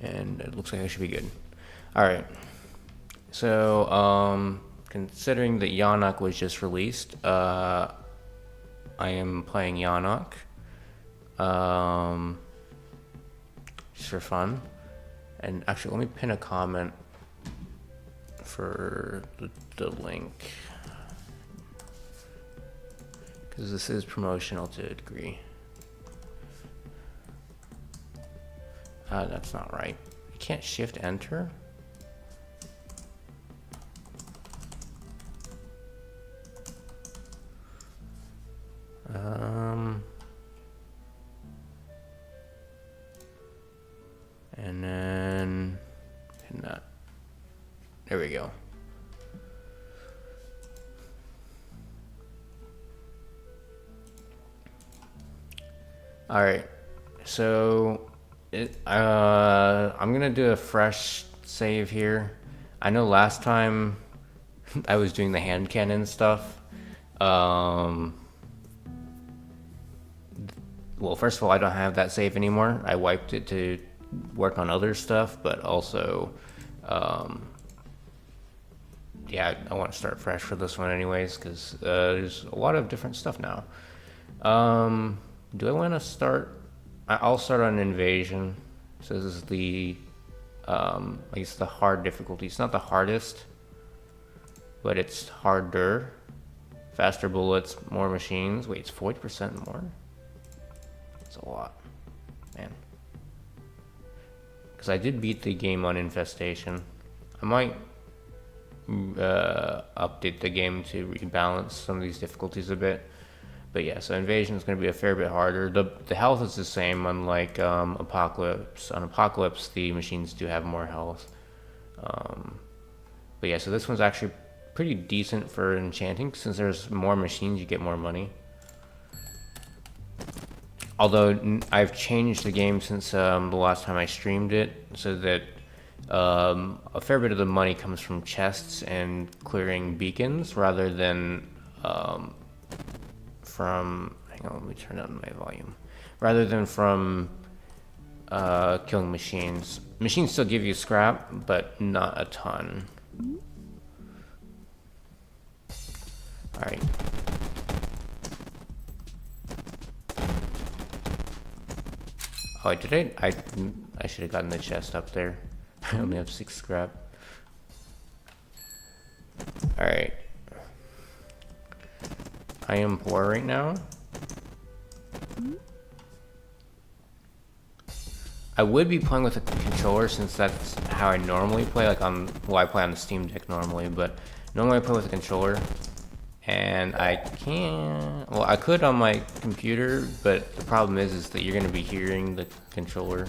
And it looks like I should be good. Alright. So, considering that Yawnoc was just released, I am playing Yawnoc. Just for fun. And actually, let me pin a comment for the link. Because this is promotional to a degree. That's not right. You can't shift enter. And then pin that. There we go. All right, so I'm gonna do a fresh save here. I know last time I was doing the hand cannon stuff. Well, first of all, I don't have that save anymore. I wiped it to work on other stuff, but also, yeah, I want to start fresh for this one anyways, because there's a lot of different stuff now. Do I want to start? I'll start on invasion. So this is the, I guess the hard difficulty. It's not the hardest, but it's harder. Faster bullets, more machines. Wait, it's 40% more? That's a lot, man. Because I did beat the game on infestation. I might update the game to rebalance some of these difficulties a bit. But yeah, so invasion is going to be a fair bit harder. The health is the same, unlike Apocalypse. On Apocalypse, the machines do have more health. But yeah, so this one's actually pretty decent for enchanting. Since there's more machines, you get more money. Although I've changed the game since the last time I streamed it, so that a fair bit of the money comes from chests and clearing beacons, rather than from, hang on, let me turn down my volume, rather than from killing machines. Machines still give you scrap, but not a ton. Alright. Oh, did I should have gotten the chest up there. I only have 6 scrap. Alright. I am poor right now. I would be playing with a controller since that's how I normally play, like well, I play on the Steam Deck normally, but normally I play with a controller. And I can't, well, I could on my computer, but the problem is that you're going to be hearing the controller.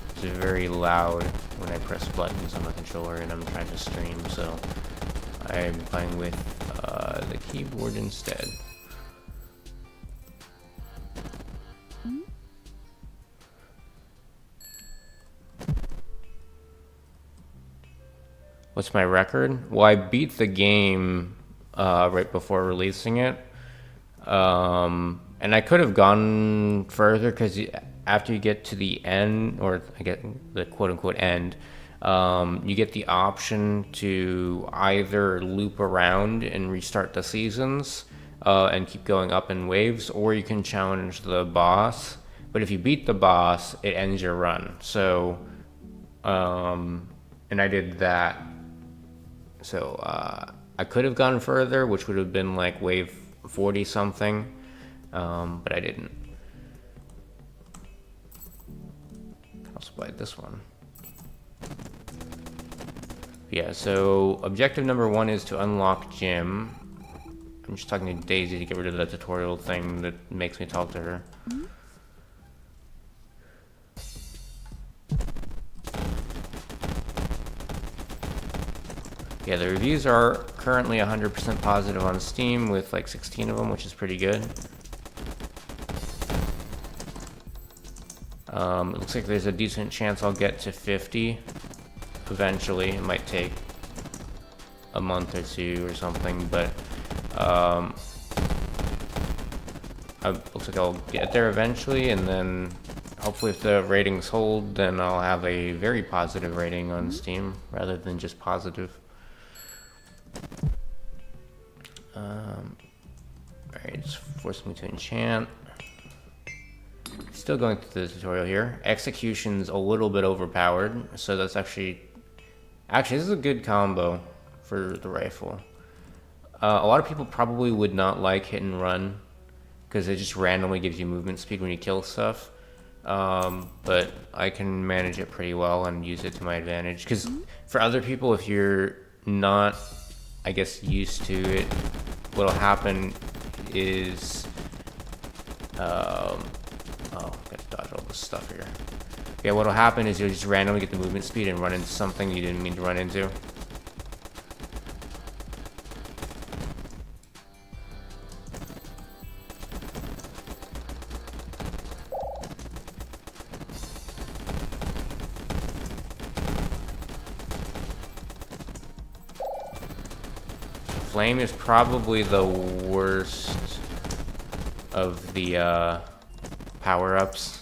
It's very loud when I press buttons on the controller and I'm trying to stream, so I'm playing with the keyboard instead. What's my record? Well, I beat the game right before releasing it, and I could have gone further, because after you get to the end, or I get the quote-unquote end, you get the option to either loop around and restart the seasons and keep going up in waves, or you can challenge the boss. But if you beat the boss, it ends your run. So, and I did that. So I could have gone further, which would have been like wave 40 something, but I didn't. I'll supply this one. Yeah, so objective number 1 is to unlock Jim. I'm just talking to Daisy to get rid of the tutorial thing that makes me talk to her. Yeah, the reviews are currently 100% positive on Steam, with like 16 of them, which is pretty good. It looks like there's a decent chance I'll get to 50 eventually. It might take a month or 2 or something, but it looks like I'll get there eventually, and then hopefully if the ratings hold, then I'll have a very positive rating on Steam rather than just positive. Alright, it's forcing me to enchant. Still going through the tutorial here. Execution's a little bit overpowered, so that's actually this is a good combo for the rifle. A lot of people probably would not like hit and run because it just randomly gives you movement speed when you kill stuff. But I can manage it pretty well and use it to my advantage. Because for other people, if you're not, I guess, used to it, what'll happen is, oh, gotta dodge all this stuff here. Yeah, what'll happen is you'll just randomly get the movement speed and run into something you didn't mean to run into. Flame is probably the worst of the power-ups.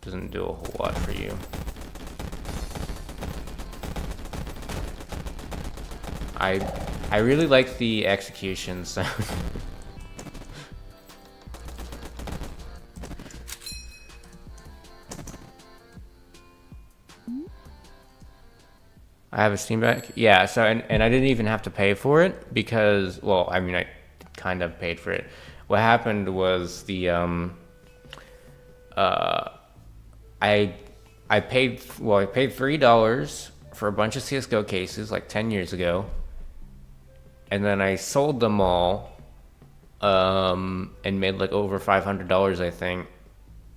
Doesn't do a whole lot for you. I really like the execution sound. I have a Steam Deck. Yeah, so and I didn't even have to pay for it because, well, I mean, I kind of paid for it. What happened was the I paid $3 for a bunch of CS:GO cases like 10 years ago, and then I sold them all and made like over $500, I think,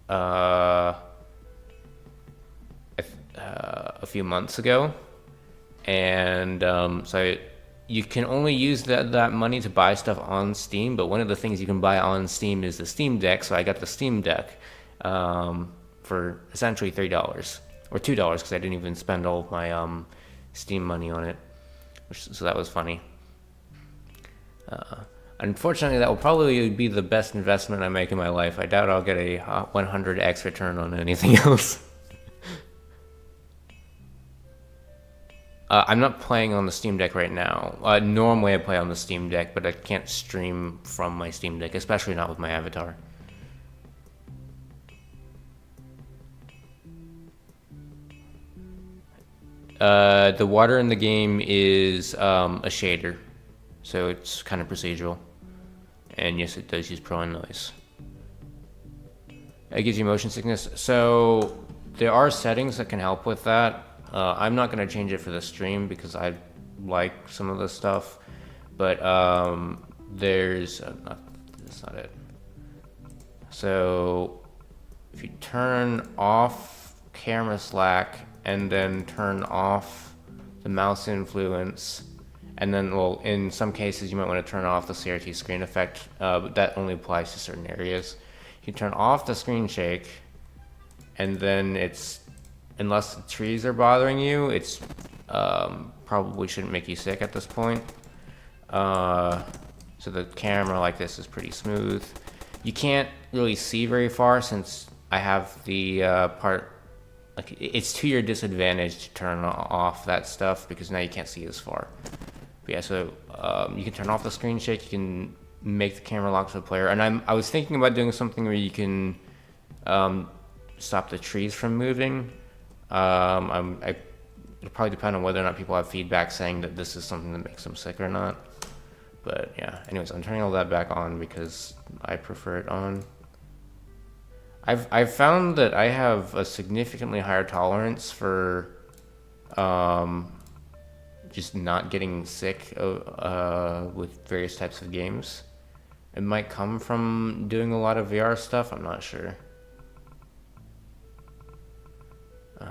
a few months ago. And so you can only use that money to buy stuff on Steam, but one of the things you can buy on Steam is the Steam Deck. So I got the Steam Deck for essentially $3 or $2 because I didn't even spend all of my Steam money on it, so that was funny. Unfortunately, that will probably be the best investment I make in my life. I doubt I'll get a 100x return on anything else. I'm not playing on the Steam Deck right now. Normally I play on the Steam Deck, but I can't stream from my Steam Deck, especially not with my avatar. The water in the game is a shader, so it's kind of procedural. And yes, it does use Pro and Noise. It gives you motion sickness. So there are settings that can help with that. I'm not going to change it for the stream because I like some of the stuff, but that's not it. So if you turn off camera slack and then turn off the mouse influence, and then, well, in some cases you might want to turn off the CRT screen effect, but that only applies to certain areas. You turn off the screen shake, and then unless the trees are bothering you, it's probably shouldn't make you sick at this point. So the camera like this is pretty smooth. You can't really see very far since I have the part, like it's to your disadvantage to turn off that stuff because now you can't see as far. But yeah, so you can turn off the screen shake, you can make the camera lock to the player, and I was thinking about doing something where you can stop the trees from moving. It'll probably depend on whether or not people have feedback saying that this is something that makes them sick or not. But yeah, anyways, I'm turning all that back on because I prefer it on. I've found that I have a significantly higher tolerance for just not getting sick with various types of games. It might come from doing a lot of VR stuff, I'm not sure. I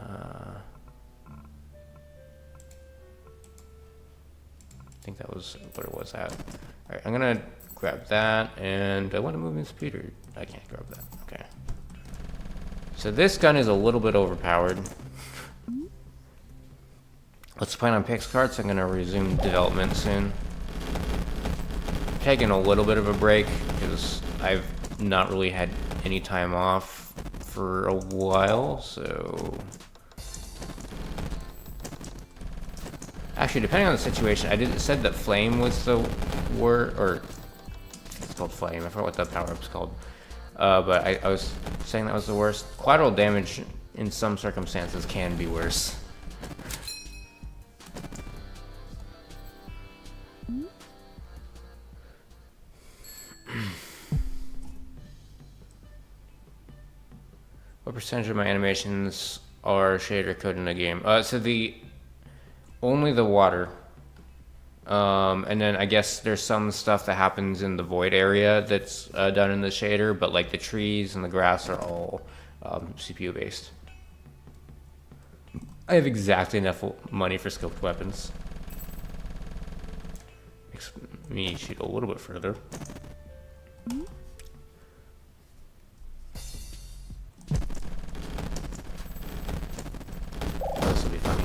think that was what it was at. Alright, I'm gonna grab that, and I want to move in speed, or I can't grab that. Okay. So this gun is a little bit overpowered. Let's plan on PixCarts. I'm gonna resume development soon. taking a little bit of a break because I've not really had any time off for a while, so... Actually, depending on the situation, it said that Flame was the word, or it's called Flame. I forgot what that power-up's called. But I was saying that was the worst. Collateral damage in some circumstances can be worse. What percentage of my animations are shader code in the game? So only the water. And then I guess there's some stuff that happens in the void area that's done in the shader, but like the trees and the grass are all CPU based. I have exactly enough money for scoped weapons. Makes me shoot a little bit further. This will be funny.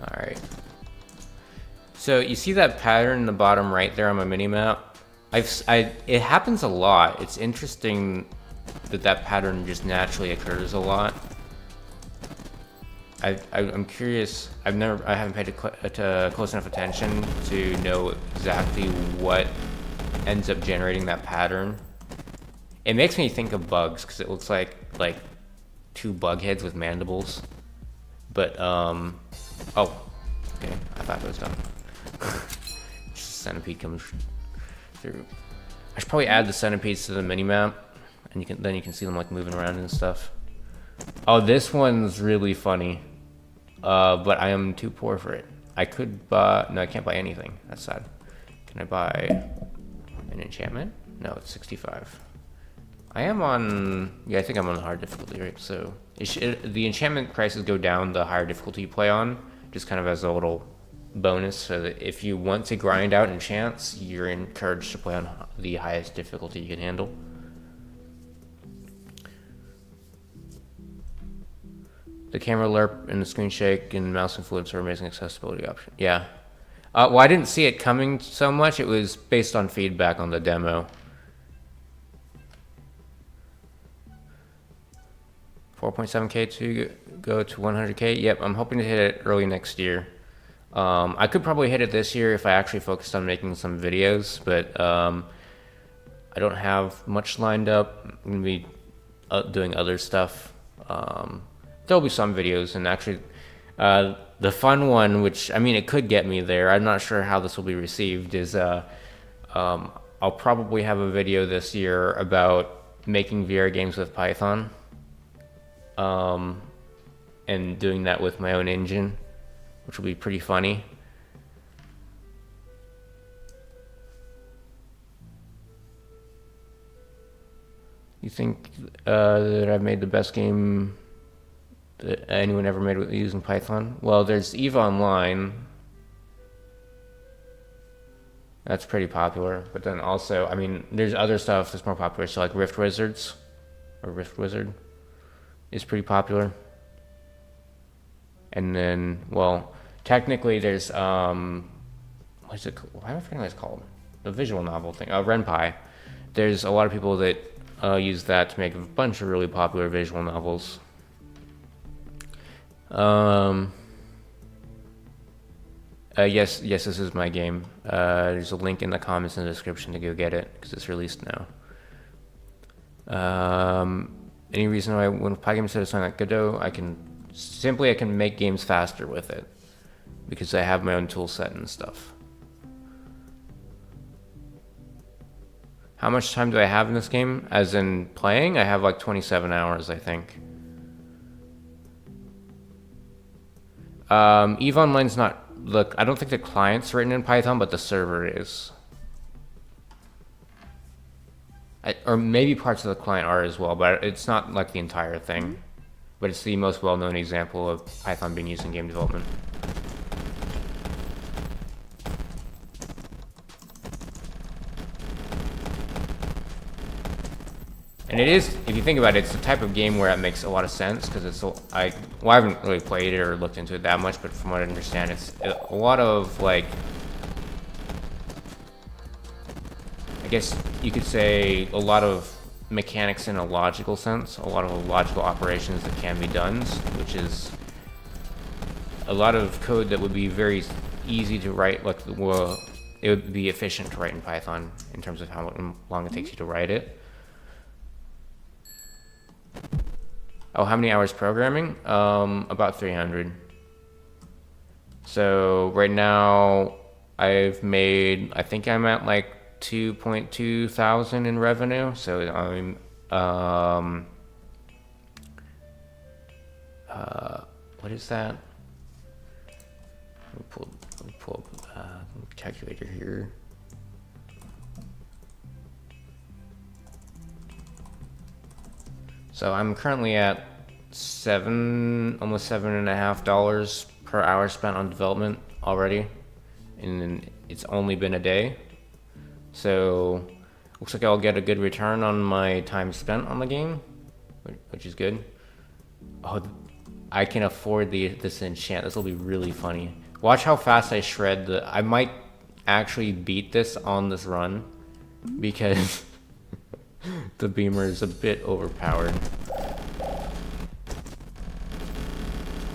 Alright. So you see that pattern in the bottom right there on my minimap? It happens a lot. It's interesting that pattern just naturally occurs a lot. I'm curious. I haven't paid close enough attention to know exactly what ends up generating that pattern. It makes me think of bugs because it looks like two bug heads with mandibles. But oh, okay. I thought it was done. Just a centipede comes through. I should probably add the centipedes to the minimap, and then you can see them like moving around and stuff. Oh, this one's really funny, but I am too poor for it. I could buy... No, I can't buy anything. That's sad. Can I buy an enchantment? No, it's 65. I am on... Yeah, I think I'm on hard difficulty, right? So the enchantment prices go down the higher difficulty you play on, just kind of as a little bonus, so that if you want to grind out enchants, you're encouraged to play on the highest difficulty you can handle. The camera lerp and the screen shake and mouse and flips are amazing accessibility option. Yeah. Well, I didn't see it coming so much. It was based on feedback on the demo. 4.7K to go to 100K. Yep, I'm hoping to hit it early next year. I could probably hit it this year if I actually focused on making some videos, but I don't have much lined up. I'm going to be doing other stuff. There'll be some videos, and actually the fun one, which, I mean, it could get me there. I'm not sure how this will be received, is I'll probably have a video this year about making VR games with Python, and doing that with my own engine, which will be pretty funny. You think that I've made the best game that anyone ever made using Python? Well, there's EVE Online. That's pretty popular. But then also, I mean, there's other stuff that's more popular. So like Rift Wizard is pretty popular. And then, well, technically there's, what's it called? Why am I forgetting what it's called? The visual novel thing. RenPy. There's a lot of people that use that to make a bunch of really popular visual novels. Yes, this is my game. There's a link in the comments in the description to go get it, because it's released now. Any reason why when Pygame instead of something like Godot, I can make games faster with it, because I have my own tool set and stuff. How much time do I have in this game? As in playing, I have like 27 hours, I think. EVE Online's not... Look, I don't think the client's written in Python, but the server is. Or maybe parts of the client are as well, but it's not like the entire thing. But it's the most well-known example of Python being used in game development. And it is, if you think about it, it's the type of game where it makes a lot of sense, because it's, I haven't really played it or looked into it that much, but from what I understand, it's a lot of, like, I guess you could say a lot of mechanics in a logical sense, a lot of logical operations that can be done, which is a lot of code that would be very easy to write, like, well, it would be efficient to write in Python in terms of how long it takes you to write it. Oh, how many hours programming? About 300. So right now I've made, I think I'm at like 2.2 thousand in revenue. So I'm, what is that? Let me pull up a calculator here. So I'm currently at almost $7.50 per hour spent on development already, and it's only been a day. So looks like I'll get a good return on my time spent on the game, which is good. Oh, I can afford this enchant. This will be really funny. Watch how fast I shred I might actually beat this on this run, because the beamer is a bit overpowered.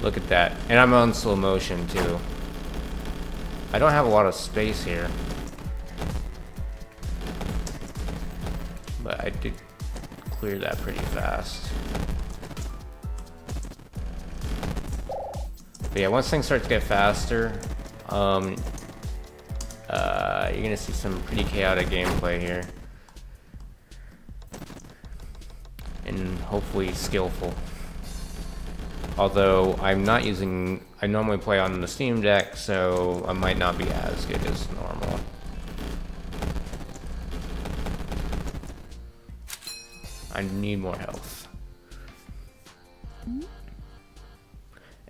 Look at that. And I'm on slow motion too. I don't have a lot of space here, but I did clear that pretty fast. But yeah, once things start to get faster, you're gonna see some pretty chaotic gameplay here. And hopefully skillful. Although I normally play on the Steam Deck, so I might not be as good as normal. I need more health.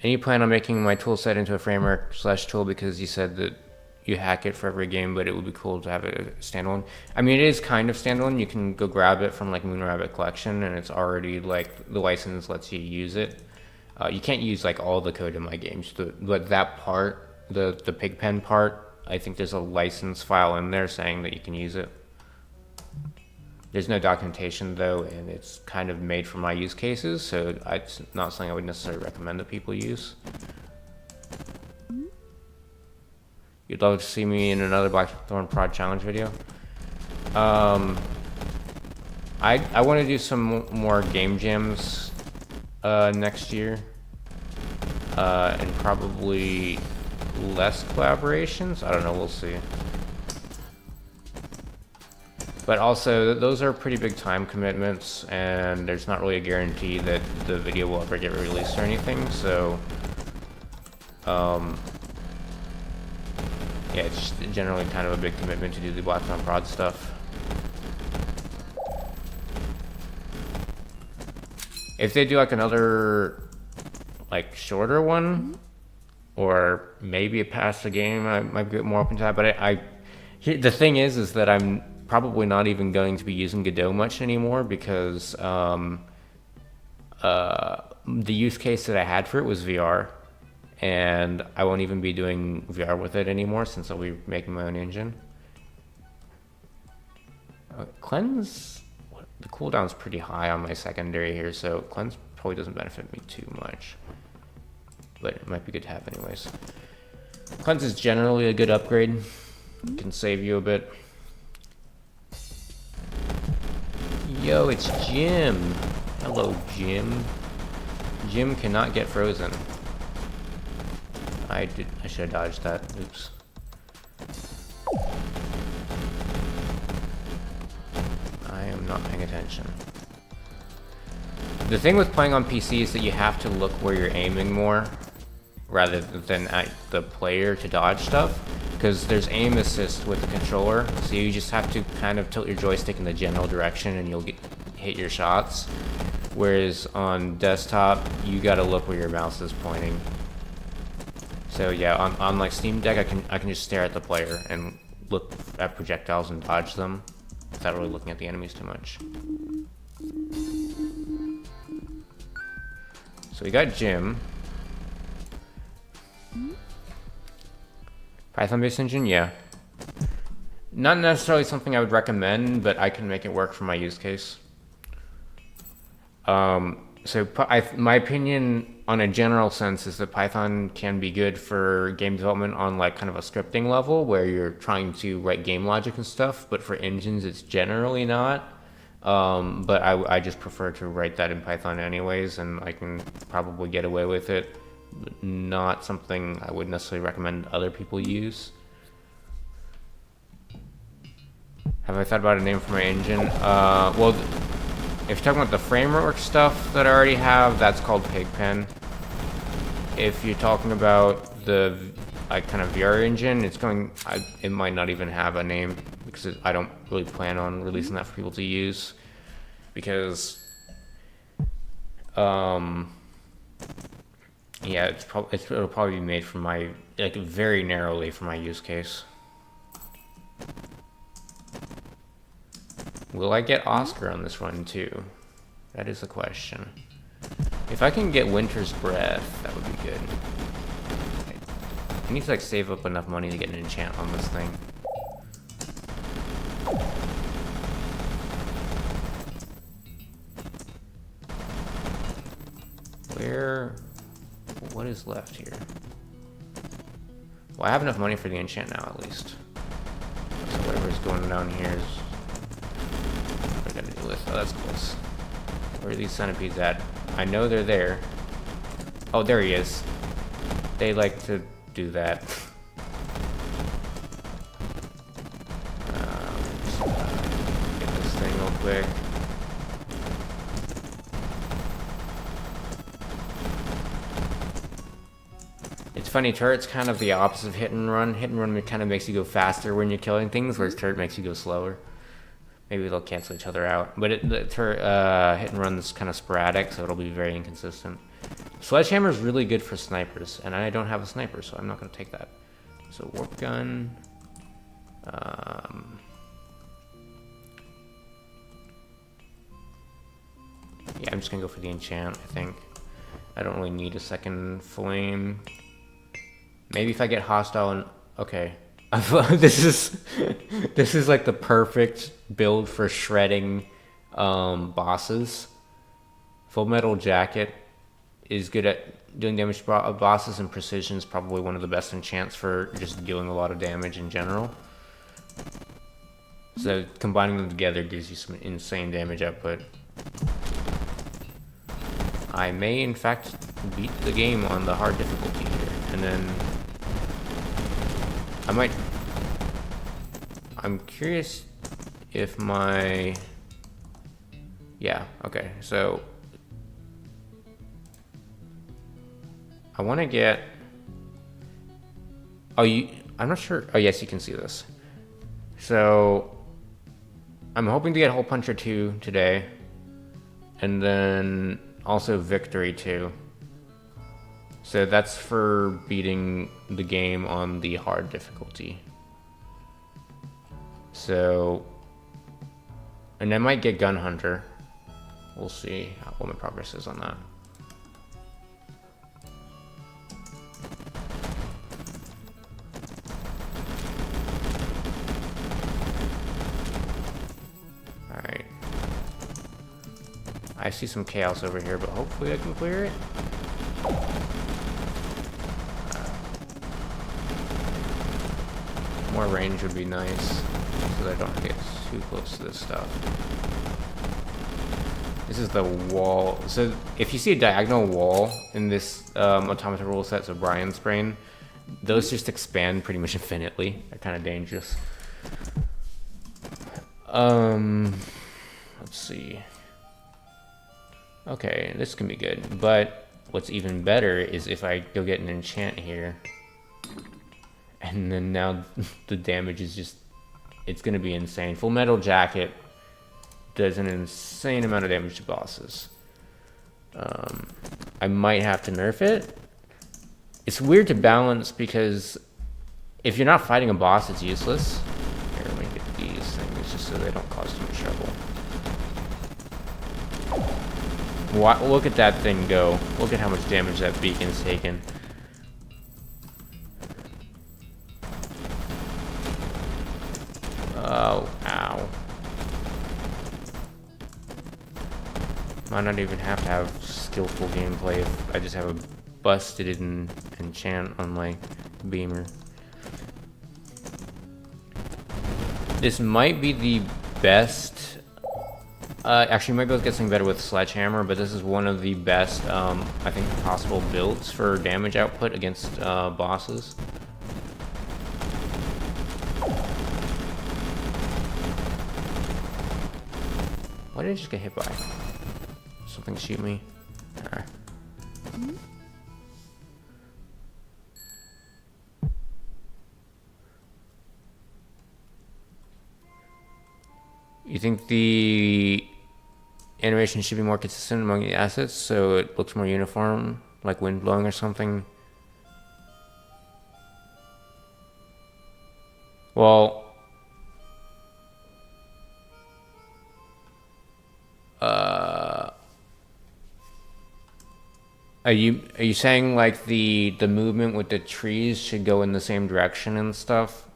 And you plan on making my tool set into a framework/tool, because you said that you hack it for every game, but it would be cool to have it standalone. I mean, it is kind of standalone. You can go grab it from like Moon Rabbit Collection, and it's already like the license lets you use it. You can't use like all the code in my games, but that part, the Pigpen part, I think there's a license file in there saying that you can use it. There's no documentation though, and it's kind of made for my use cases, so it's not something I would necessarily recommend that people use. You'd love to see me in another Blackthorn Prod Challenge video. I want to do some more game jams next year, and probably less collaborations. I don't know, we'll see. But also, those are pretty big time commitments, and there's not really a guarantee that the video will ever get released or anything, so yeah, it's just generally kind of a big commitment to do the Blackthorn Prod stuff. If they do like another like shorter one, or maybe a past the game, I might be more open to that. But the thing is that I'm probably not even going to be using Godot much anymore, because the use case that I had for it was VR, and I won't even be doing VR with it anymore since I'll be making my own engine. Cleanse, the cooldown's pretty high on my secondary here, so cleanse probably doesn't benefit me too much, but it might be good to have anyways. Cleanse is generally a good upgrade. It can save you a bit. Yo, it's Jim. Hello, Jim. Jim cannot get frozen. I should have dodged that. Oops. I am not paying attention. The thing with playing on PC is that you have to look where you're aiming more, rather than at the player to dodge stuff, because there's aim assist with the controller, so you just have to kind of tilt your joystick in the general direction and you'll hit your shots. Whereas on desktop, you gotta look where your mouse is pointing. So yeah, on like Steam Deck, I can just stare at the player and look at projectiles and dodge them without really looking at the enemies too much. So we got Jim. Python-based engine, yeah. Not necessarily something I would recommend, but I can make it work for my use case. My opinion on a general sense is that Python can be good for game development on like kind of a scripting level where you're trying to write game logic and stuff, but for engines it's generally not. But I just prefer to write that in Python anyways, and I can probably get away with it. Not something I would necessarily recommend other people use. Have I thought about a name for my engine? Well, if you're talking about the framework stuff that I already have, that's called Pigpen. If you're talking about the kind of VR engine, it might not even have a name because I don't really plan on releasing that for people to use because, yeah, it'll probably be made for my very narrowly for my use case. Will I get Oscar on this run too? That is the question. If I can get Winter's Breath, that would be good. I need to save up enough money to get an enchant on this thing. What is left here? Well, I have enough money for the enchant now at least. So whatever's going down here is what I gotta deal with. Oh, that's close. Where are these centipedes at? I know they're there. Oh, there he is. They like to do that. Get this thing real quick. It's funny, turret's kind of the opposite of hit and run. Hit and run kind of makes you go faster when you're killing things, whereas turret makes you go slower. Maybe they'll cancel each other out. But the hit and run is kind of sporadic, so it'll be very inconsistent. Sledgehammer is really good for snipers, and I don't have a sniper, so I'm not going to take that. So warp gun. Yeah, I'm just going to go for the enchant, I think. I don't really need a second flame. Maybe if I get hostile and... Okay. This is like the perfect build for shredding bosses. Full Metal Jacket is good at doing damage to bosses, and Precision is probably one of the best enchants for just dealing a lot of damage in general. So combining them together gives you some insane damage output. I may in fact beat the game on the hard difficulty here, and then I'm curious if my... Yeah, okay, so I want to get... I'm not sure. Oh, yes, you can see this. So I'm hoping to get Hole Puncher 2 today, and then also Victory 2. So that's for beating the game on the hard difficulty. So, and I might get Gun Hunter. We'll see what my progress is on that. Alright. I see some chaos over here, but hopefully I can clear it. More range would be nice, so that I don't get too close to this stuff. This is the wall. So if you see a diagonal wall in this automata rule set, so Brian's brain, those just expand pretty much infinitely. They're kind of dangerous. Let's see. Okay, this can be good, but what's even better is if I go get an enchant here, and then now the damage is just, it's gonna be insane. Full Metal Jacket does an insane amount of damage to bosses. I might have to nerf it. It's weird to balance because if you're not fighting a boss, it's useless. Here, let me get these things just so they don't cause too much trouble. Look at that thing go. Look at how much damage that beacon's taken. Oh, ow. Might not even have to have skillful gameplay if I just have a busted enchant on my beamer. This might be the best. Actually, you might be able to get something better with Sledgehammer, but this is one of the best, I think, possible builds for damage output against bosses. Why did I just get hit by? Something shoot me? Alright. You think the animation should be more consistent among the assets so it looks more uniform, like wind blowing or something? Well, are you saying like the movement with the trees should go in the same direction and stuff,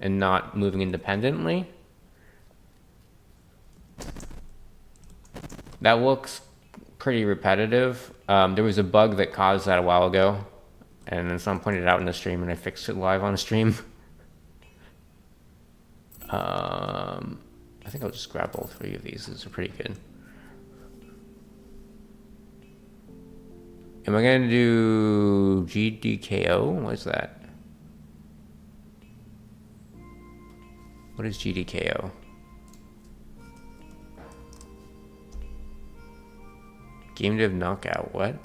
and not moving independently? That looks pretty repetitive. There was a bug that caused that a while ago, and then someone pointed it out in the stream, and I fixed it live on the stream. I think I'll just grab all three of these. These are pretty good. Am I gonna do GDKO? What is that? What is GDKO? Game Dev Knockout, what?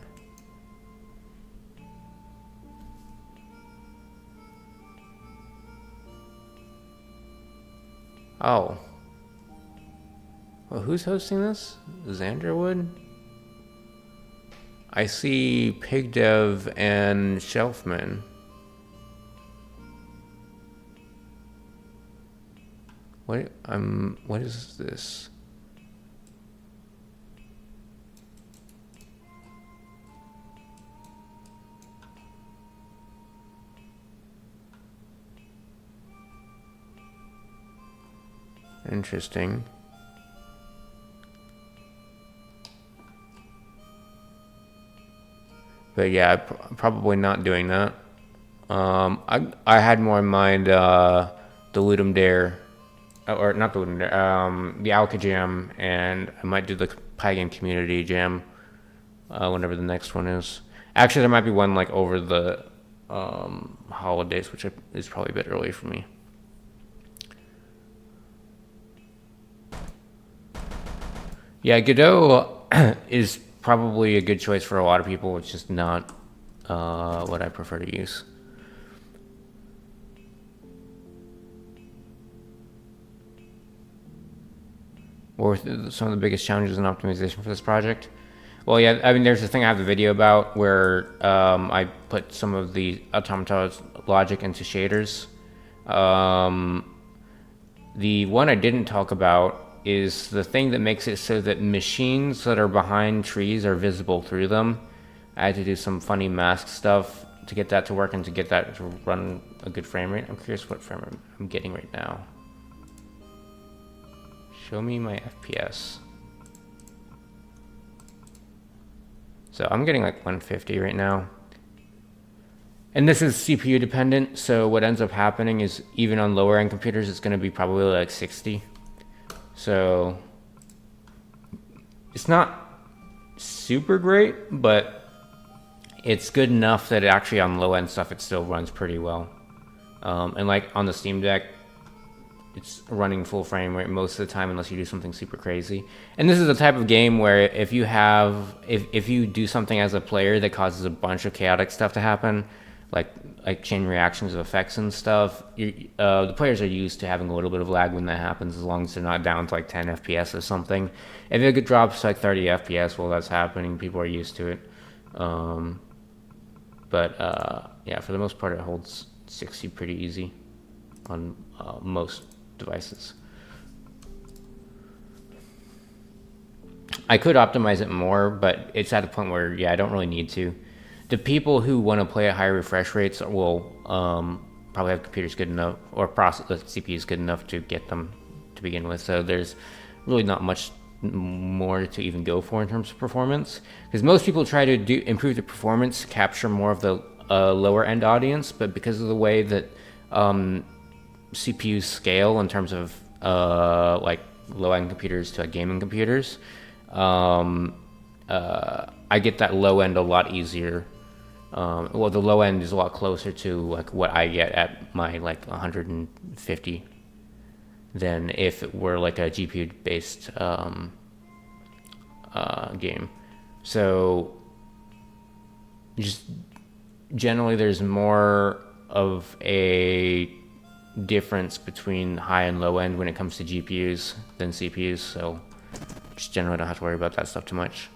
Oh. Well, who's hosting this? Xanderwood? I see Pig Dev and Shelfman. What is this? Interesting. But yeah, probably not doing that. I had more in mind the Ludum Dare, or not the Ludum Dare, the Alka Jam, and I might do the Pygame Community Jam whenever the next one is. Actually, there might be one like over the holidays, which is probably a bit early for me. Yeah, Godot is probably a good choice for a lot of people. It's just not what I prefer to use. What were some of the biggest challenges in optimization for this project? Well, yeah, I mean, there's a thing I have a video about where I put some of the automata's logic into shaders. The one I didn't talk about is the thing that makes it so that machines that are behind trees are visible through them. I had to do some funny mask stuff to get that to work and to get that to run a good frame rate. I'm curious what frame rate I'm getting right now. Show me my FPS. So I'm getting like 150 right now. And this is CPU dependent, so what ends up happening is even on lower end computers, it's going to be probably like 60. So it's not super great, but it's good enough that actually on low end stuff, it still runs pretty well. And like on the Steam Deck, it's running full frame rate most of the time unless you do something super crazy. And this is the type of game where if you do something as a player that causes a bunch of chaotic stuff to happen, like chain reactions of effects and stuff, the players are used to having a little bit of lag when that happens, as long as they're not down to like 10 FPS or something. If it drops to like 30 FPS while that's happening, people are used to it. Yeah, for the most part, it holds 60 pretty easy on most devices. I could optimize it more, but it's at the point where, yeah, I don't really need to. The people who want to play at higher refresh rates will probably have computers good enough, or CPUs good enough to get them to begin with. So there's really not much more to even go for in terms of performance, because most people try to improve the performance, capture more of the lower end audience, but because of the way that CPUs scale in terms of like low end computers to gaming computers, I get that low end a lot easier. Well, the low end is a lot closer to like what I get at my like 150 than if it were like a GPU based game. So just generally there's more of a difference between high and low end when it comes to GPUs than CPUs, so just generally don't have to worry about that stuff too much.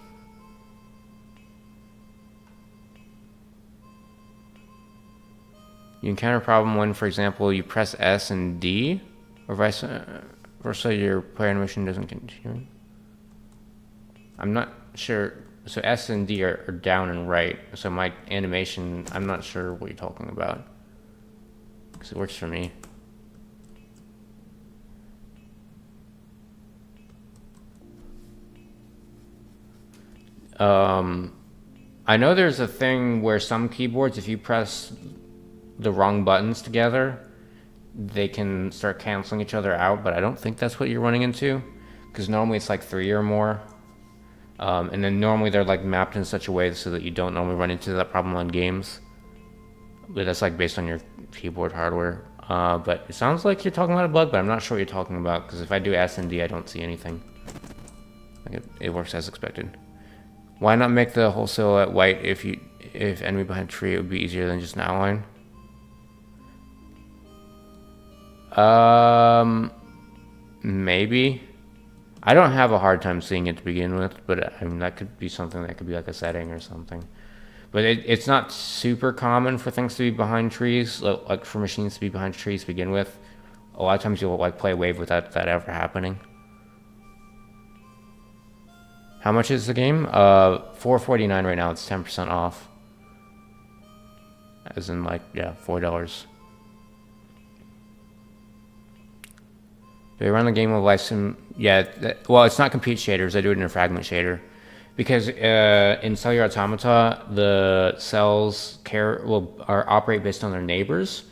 You encounter a problem when, for example, you press S and D, or vice versa, your player animation doesn't continue. I'm not sure. So S and D are down and right. So my animation, I'm not sure what you're talking about, because it works for me. I know there's a thing where some keyboards, if you press the wrong buttons together, they can start canceling each other out, but I don't think that's what you're running into, because normally it's like 3 or more, and then normally they're like mapped in such a way so that you don't normally run into that problem on games, but that's like based on your keyboard hardware. But it sounds like you're talking about a bug, but I'm not sure what you're talking about, because if I do S and D, I don't see anything. Like it works as expected. Why not make the whole silhouette white? If enemy behind a tree, it would be easier than just an outline. Maybe. I don't have a hard time seeing it to begin with, but I mean that could be something that could be like a setting or something. But it's not super common for things to be behind trees, like for machines to be behind trees to begin with. A lot of times you'll like play Wave without that ever happening. How much is the game? $4.49 right now. It's 10% off. As in like, yeah, $4. Do I run the game with Lysim? Yeah, well, it's not compute shaders. I do it in a fragment shader. Because in Cellular Automata, the cells operate based on their neighbors.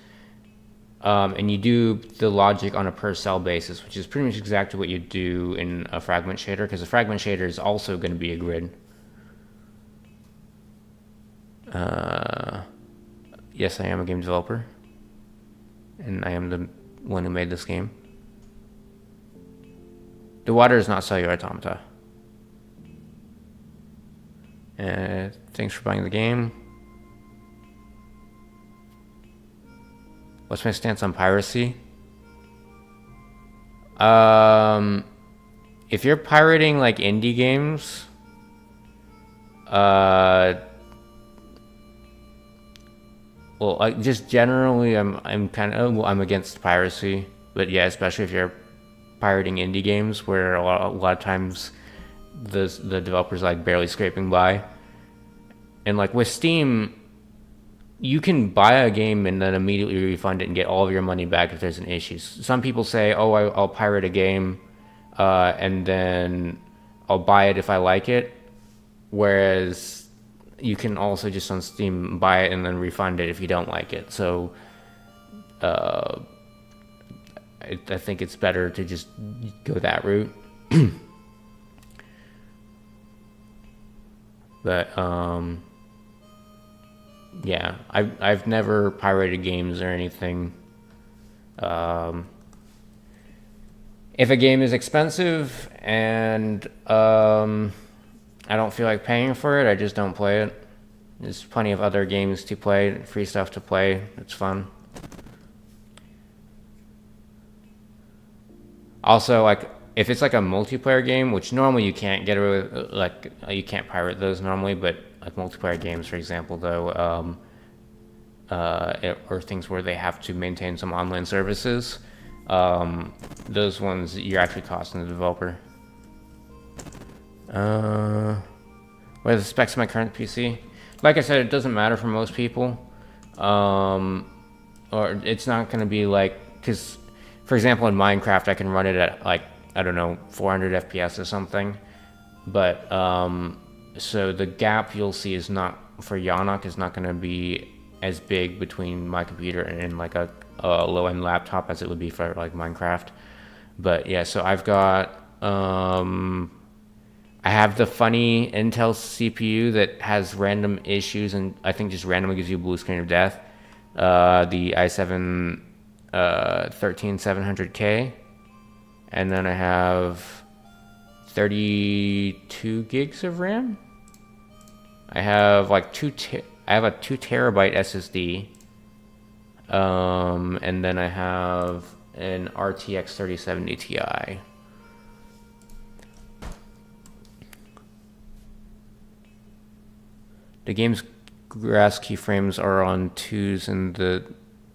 And you do the logic on a per cell basis, which is pretty much exactly what you do in a fragment shader, because a fragment shader is also going to be a grid. Yes, I am a game developer, and I am the one who made this game. The water is not Cellular Automata. Thanks for buying the game. What's my stance on piracy? If you're pirating like indie games, well, just generally, I'm against piracy. But yeah, especially if you're pirating indie games, where a lot of times the developers like barely scraping by, and like with Steam, you can buy a game and then immediately refund it and get all of your money back if there's an issue. Some people say, oh, I'll pirate a game and then I'll buy it if I like it. Whereas you can also just on Steam buy it and then refund it if you don't like it. So I think it's better to just go that route. But yeah, I've never pirated games or anything. If a game is expensive and I don't feel like paying for it, I just don't play it. There's plenty of other games to play, free stuff to play. It's fun. Also, like if it's like a multiplayer game, which normally you can't get away with, like you can't pirate those normally, but like multiplayer games, for example, though, or things where they have to maintain some online services, those ones you're actually costing the developer. Uh, what are the specs of my current PC? Like I said, it doesn't matter for most people. Or it's not going to be like, because, for example, in Minecraft, I can run it at like, I don't know, 400 FPS or something. But, so the gap you'll see is not, for Yawnoc, is not going to be as big between my computer and like a low-end laptop as it would be for like Minecraft. But yeah, so I've got, I have the funny Intel CPU that has random issues and I think just randomly gives you a blue screen of death. The i7 13700K, and then I have 32 gigs of RAM. I have like I have a 2 terabyte SSD, and then I have an RTX 3070 Ti. The game's grass keyframes are on 2s and the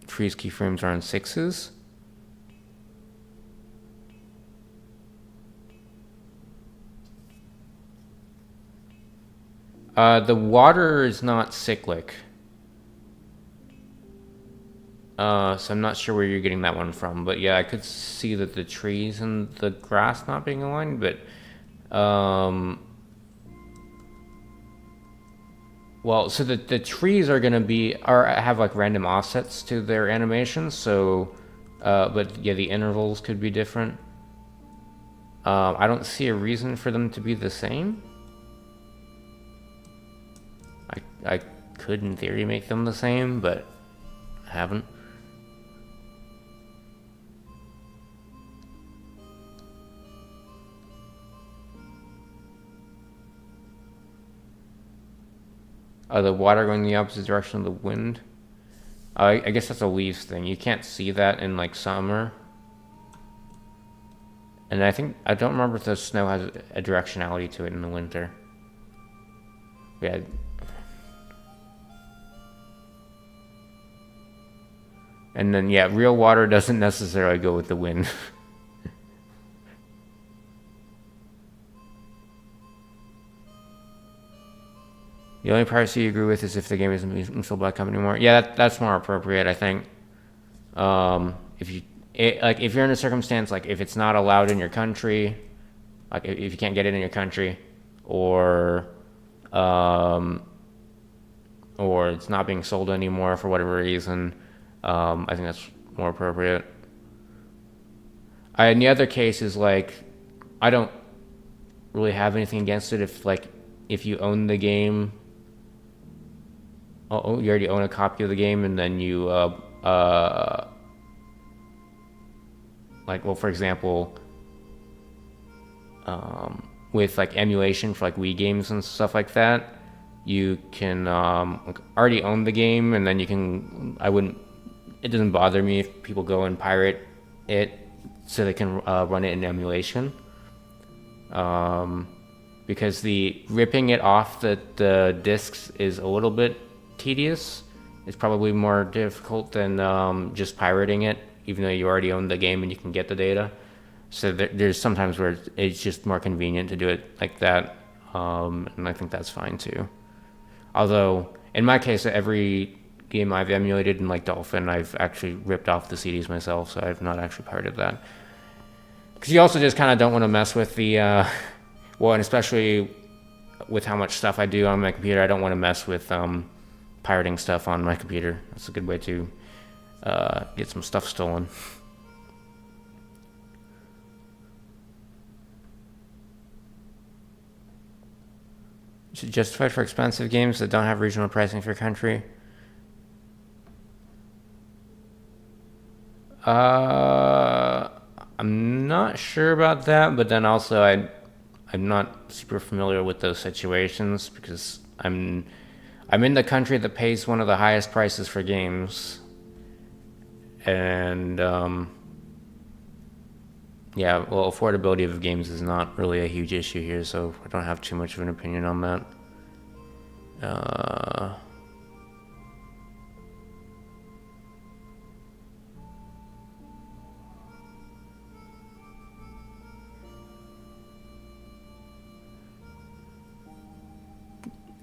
freeze keyframes are on 6s. The water is not cyclic. So I'm not sure where you're getting that one from, but yeah, I could see that the trees and the grass not being aligned, but well, so the trees are gonna have like random offsets to their animations, so but yeah, the intervals could be different. I don't see a reason for them to be the same. I could in theory make them the same, but I haven't. The water going the opposite direction of the wind. I guess that's a leaves thing. You can't see that in like summer. And I don't remember if the snow has a directionality to it in the winter. Yeah. And then yeah, real water doesn't necessarily go with the wind. The only piracy you agree with is if the game isn't being sold by a company anymore. Yeah, that's more appropriate, I think. If you're in a circumstance like if it's not allowed in your country, like if you can't get it in your country, or it's not being sold anymore for whatever reason, I think that's more appropriate. In the other case is like, I don't really have anything against it if you own the game. Oh, you already own a copy of the game, and then you for example, with like emulation for like Wii games and stuff like that, you can already own the game, and then you can. It doesn't bother me if people go and pirate it so they can run it in emulation. Because the ripping it off the discs is a little bit tedious. It's probably more difficult than just pirating it, even though you already own the game and you can get the data. So there's sometimes where it's just more convenient to do it like that, and I think that's fine too. Although in my case, every game I've emulated in like Dolphin, I've actually ripped off the CDs myself, so I've not actually pirated that. Because you also just kind of don't want to mess with the well, and especially with how much stuff I do on my computer, I don't want to mess with pirating stuff on my computer. That's a good way to get some stuff stolen. Is it justified for expensive games that don't have regional pricing for your country? I'm not sure about that, but then also I'm not super familiar with those situations because I'm in the country that pays one of the highest prices for games, and yeah, well, affordability of games is not really a huge issue here, so I don't have too much of an opinion on that.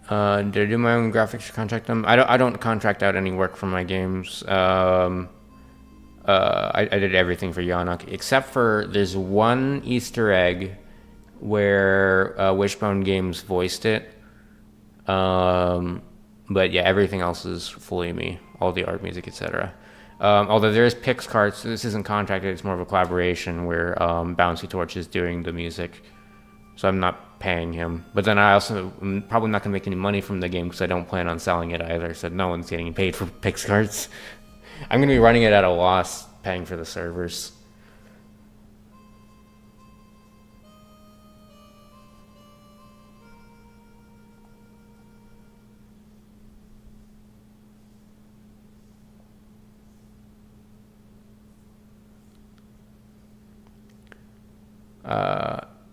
Did I do my own graphics to contract them? I don't contract out any work from my games. I did everything for Yawnoc except for there's one Easter egg where Wishbone Games voiced it. But yeah, everything else is fully me. All the art, music, etc. Although there is PixCarts, this isn't contracted. It's more of a collaboration where Bouncy Torch is doing the music, so I'm not paying him. But then I also am probably not gonna make any money from the game because I don't plan on selling it either. So no one's getting paid for PixCarts. I'm gonna be running it at a loss, paying for the servers.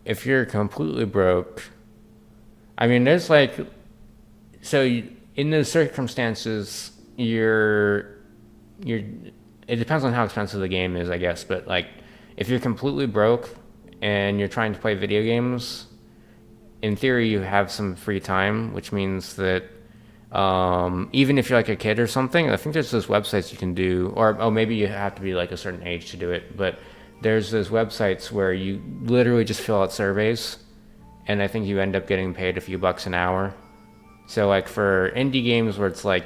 If you're completely broke, I mean, there's like, so in those circumstances, you're, it depends on how expensive the game is, I guess. But like, if you're completely broke and you're trying to play video games, in theory, you have some free time, which means that even if you're like a kid or something, I think there's those websites you can do, or oh, maybe you have to be like a certain age to do it, but there's those websites where you literally just fill out surveys, and I think you end up getting paid a few bucks an hour. So like for indie games where it's like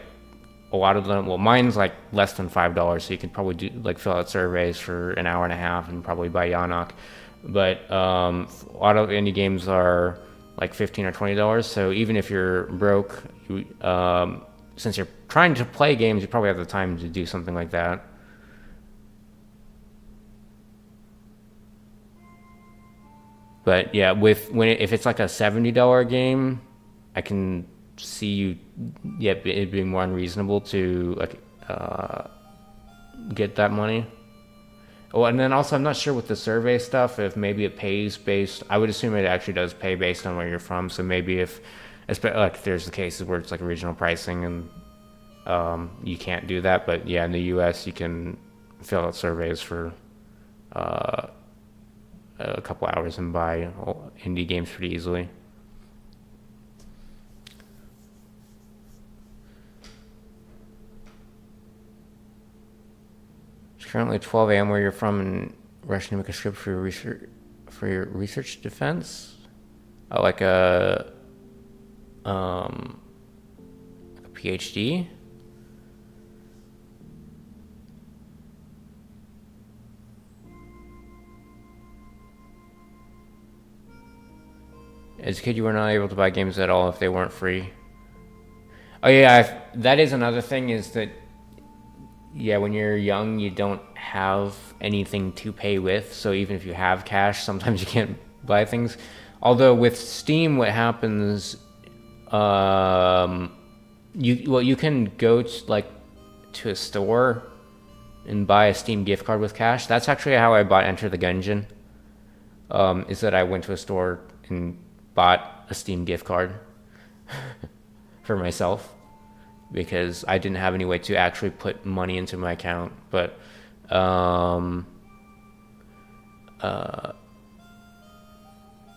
a lot of them, well, mine's like less than $5, so you can probably do like fill out surveys for an hour and a half and probably buy Yawnoc. But a lot of indie games are like $15 or $20. So even if you're broke, since you're trying to play games, you probably have the time to do something like that. But yeah, if it's like a $70 game, I can see you, yeah, it being more unreasonable to like get that money. Oh, and then also I'm not sure with the survey stuff if maybe it pays based. I would assume it actually does pay based on where you're from. So maybe if, like, there's the cases where it's like regional pricing and you can't do that. But yeah, in the U.S. you can fill out surveys for a couple hours and buy indie games pretty easily. It's currently 12 a.m. where you're from, and rushing to make a script for your research defense. Like a PhD. As a kid, you were not able to buy games at all if they weren't free. Oh yeah, that is another thing, is that, yeah, when you're young, you don't have anything to pay with. So even if you have cash, sometimes you can't buy things. Although with Steam, what happens, you can go to a store and buy a Steam gift card with cash. That's actually how I bought Enter the Gungeon. Is that I went to a store and bought a Steam gift card for myself because I didn't have any way to actually put money into my account. But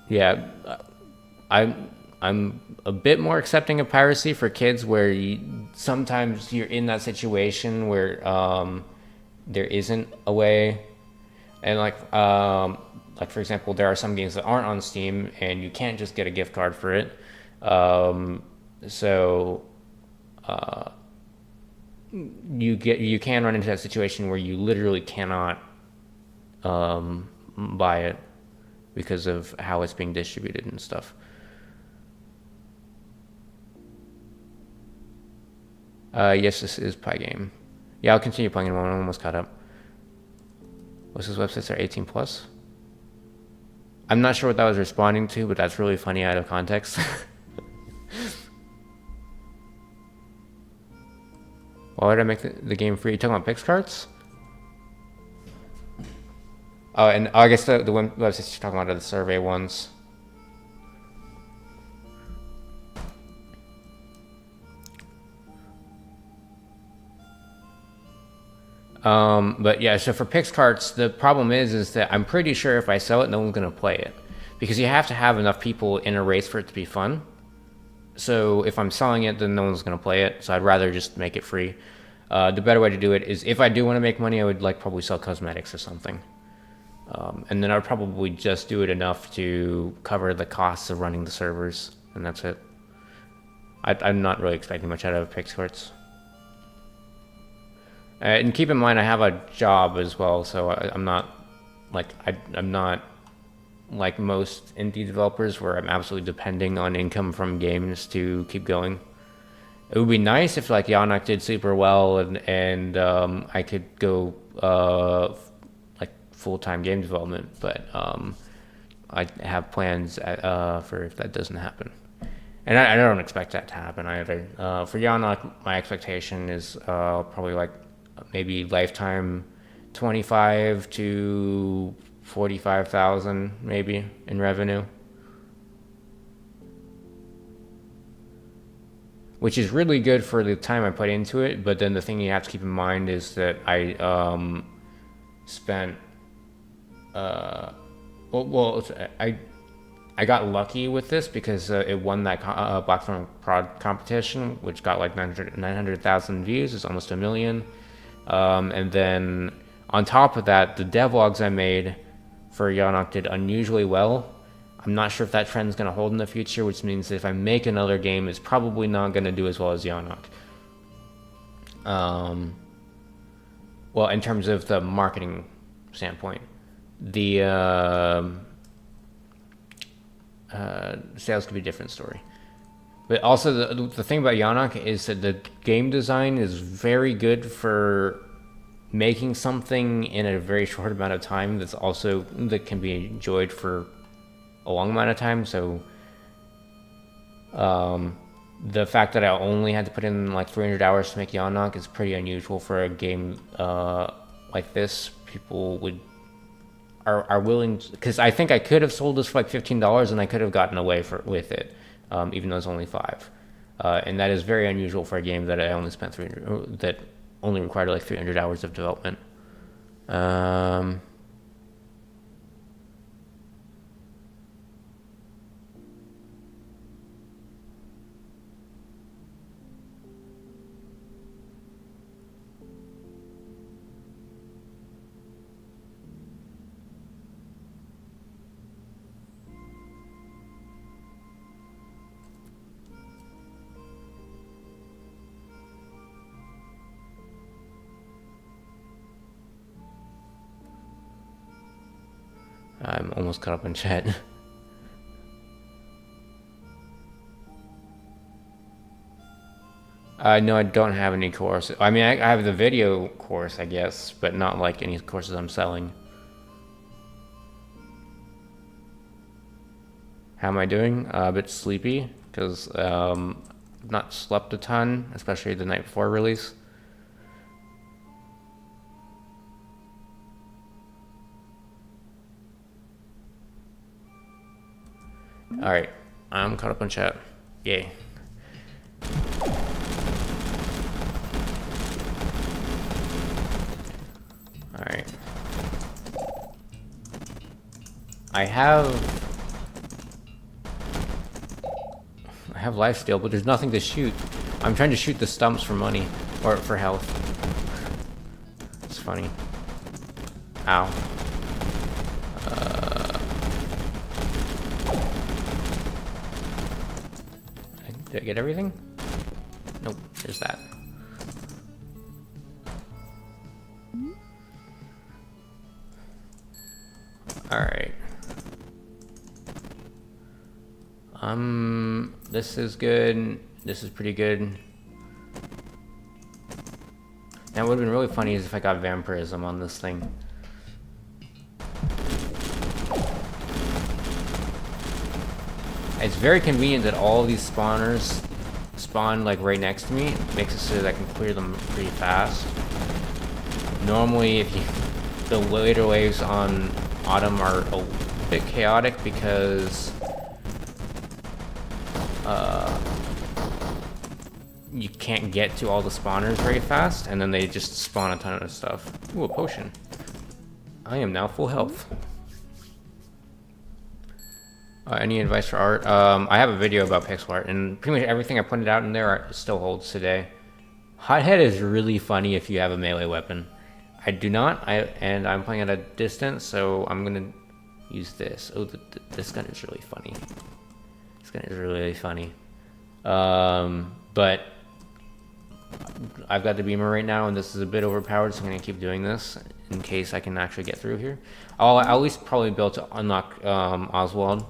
yeah, I'm a bit more accepting of piracy for kids, where sometimes you're in that situation where there isn't a way, and like for example, there are some games that aren't on Steam and you can't just get a gift card for it. So you can run into that situation where you literally cannot buy it because of how it's being distributed and stuff. Yes, this is Pygame. Yeah, I'll continue playing in a moment. I'm almost caught up. What's his websites are 18 plus? I'm not sure what that was responding to, but that's really funny out of context. Why would I make the game free? You talking about PixCarts? Oh, and I guess the websites you're talking about are the survey ones. But yeah, so for PixCarts, the problem is that I'm pretty sure if I sell it, no one's gonna play it, because you have to have enough people in a race for it to be fun. So if I'm selling it, then no one's gonna play it. So I'd rather just make it free. The better way to do it is, if I do want to make money, I would like probably sell cosmetics or something. And then I'd probably just do it enough to cover the costs of running the servers, and that's it. I'm not really expecting much out of Pixquartz. And keep in mind, I have a job as well, so I'm not like I'm not like most indie developers where I'm absolutely depending on income from games to keep going. It would be nice if like Yawnoc did super well and I could go like full-time game development, but I have plans for if that doesn't happen. And I don't expect that to happen either. For Yawnoc, my expectation is probably like maybe lifetime 25 to 45,000 maybe in revenue, which is really good for the time I put into it. But then the thing you have to keep in mind is that I spent I got lucky with this because it won that Blackthorn Prod competition, which got like 900,000 views. It's almost 1 million. And then on top of that, the devlogs I made for Yawnoc did unusually well. I'm not sure if that trend's going to hold in the future, which means that if I make another game, it's probably not going to do as well as Yawnoc. Well, in terms of the marketing standpoint, the sales could be a different story. But also the thing about Yawnoc is that the game design is very good for making something in a very short amount of time that can be enjoyed for a long amount of time. So the fact that I only had to put in like 300 hours to make Yawnoc is pretty unusual for a game like this. People are willing, because I think I could have sold this for like $15 and I could have gotten away with it, even though it's only $5. And that is very unusual for a game that I only spent that only required like 300 hours of development. I'm almost caught up in chat. No, I don't have any course. I mean, I have the video course, I guess, but not like any courses I'm selling. How am I doing? A bit sleepy, because I've not slept a ton, especially the night before release. Alright, I'm caught up on chat. Yay. Alright. I have lifesteal, but there's nothing to shoot. I'm trying to shoot the stumps for money, or for health. It's funny. Ow. Did I get everything? Nope, there's that. Alright. This is good. This is pretty good. Now, what would have been really funny is if I got vampirism on this thing. It's very convenient that all of these spawners spawn like right next to me. It makes it so that I can clear them pretty fast. Normally, the later waves on autumn are a bit chaotic because you can't get to all the spawners very fast, and then they just spawn a ton of stuff. Ooh, a potion. I am now full health. Any advice for art? I have a video about pixel art, and pretty much everything I pointed out in there still holds today. Hothead is really funny if you have a melee weapon. I do not, and I'm playing at a distance, so I'm gonna use this. Oh, this gun is really funny. This gun is really funny. But I've got the beamer right now, and this is a bit overpowered, so I'm gonna keep doing this in case I can actually get through here. I'll at least probably be able to unlock Oswald,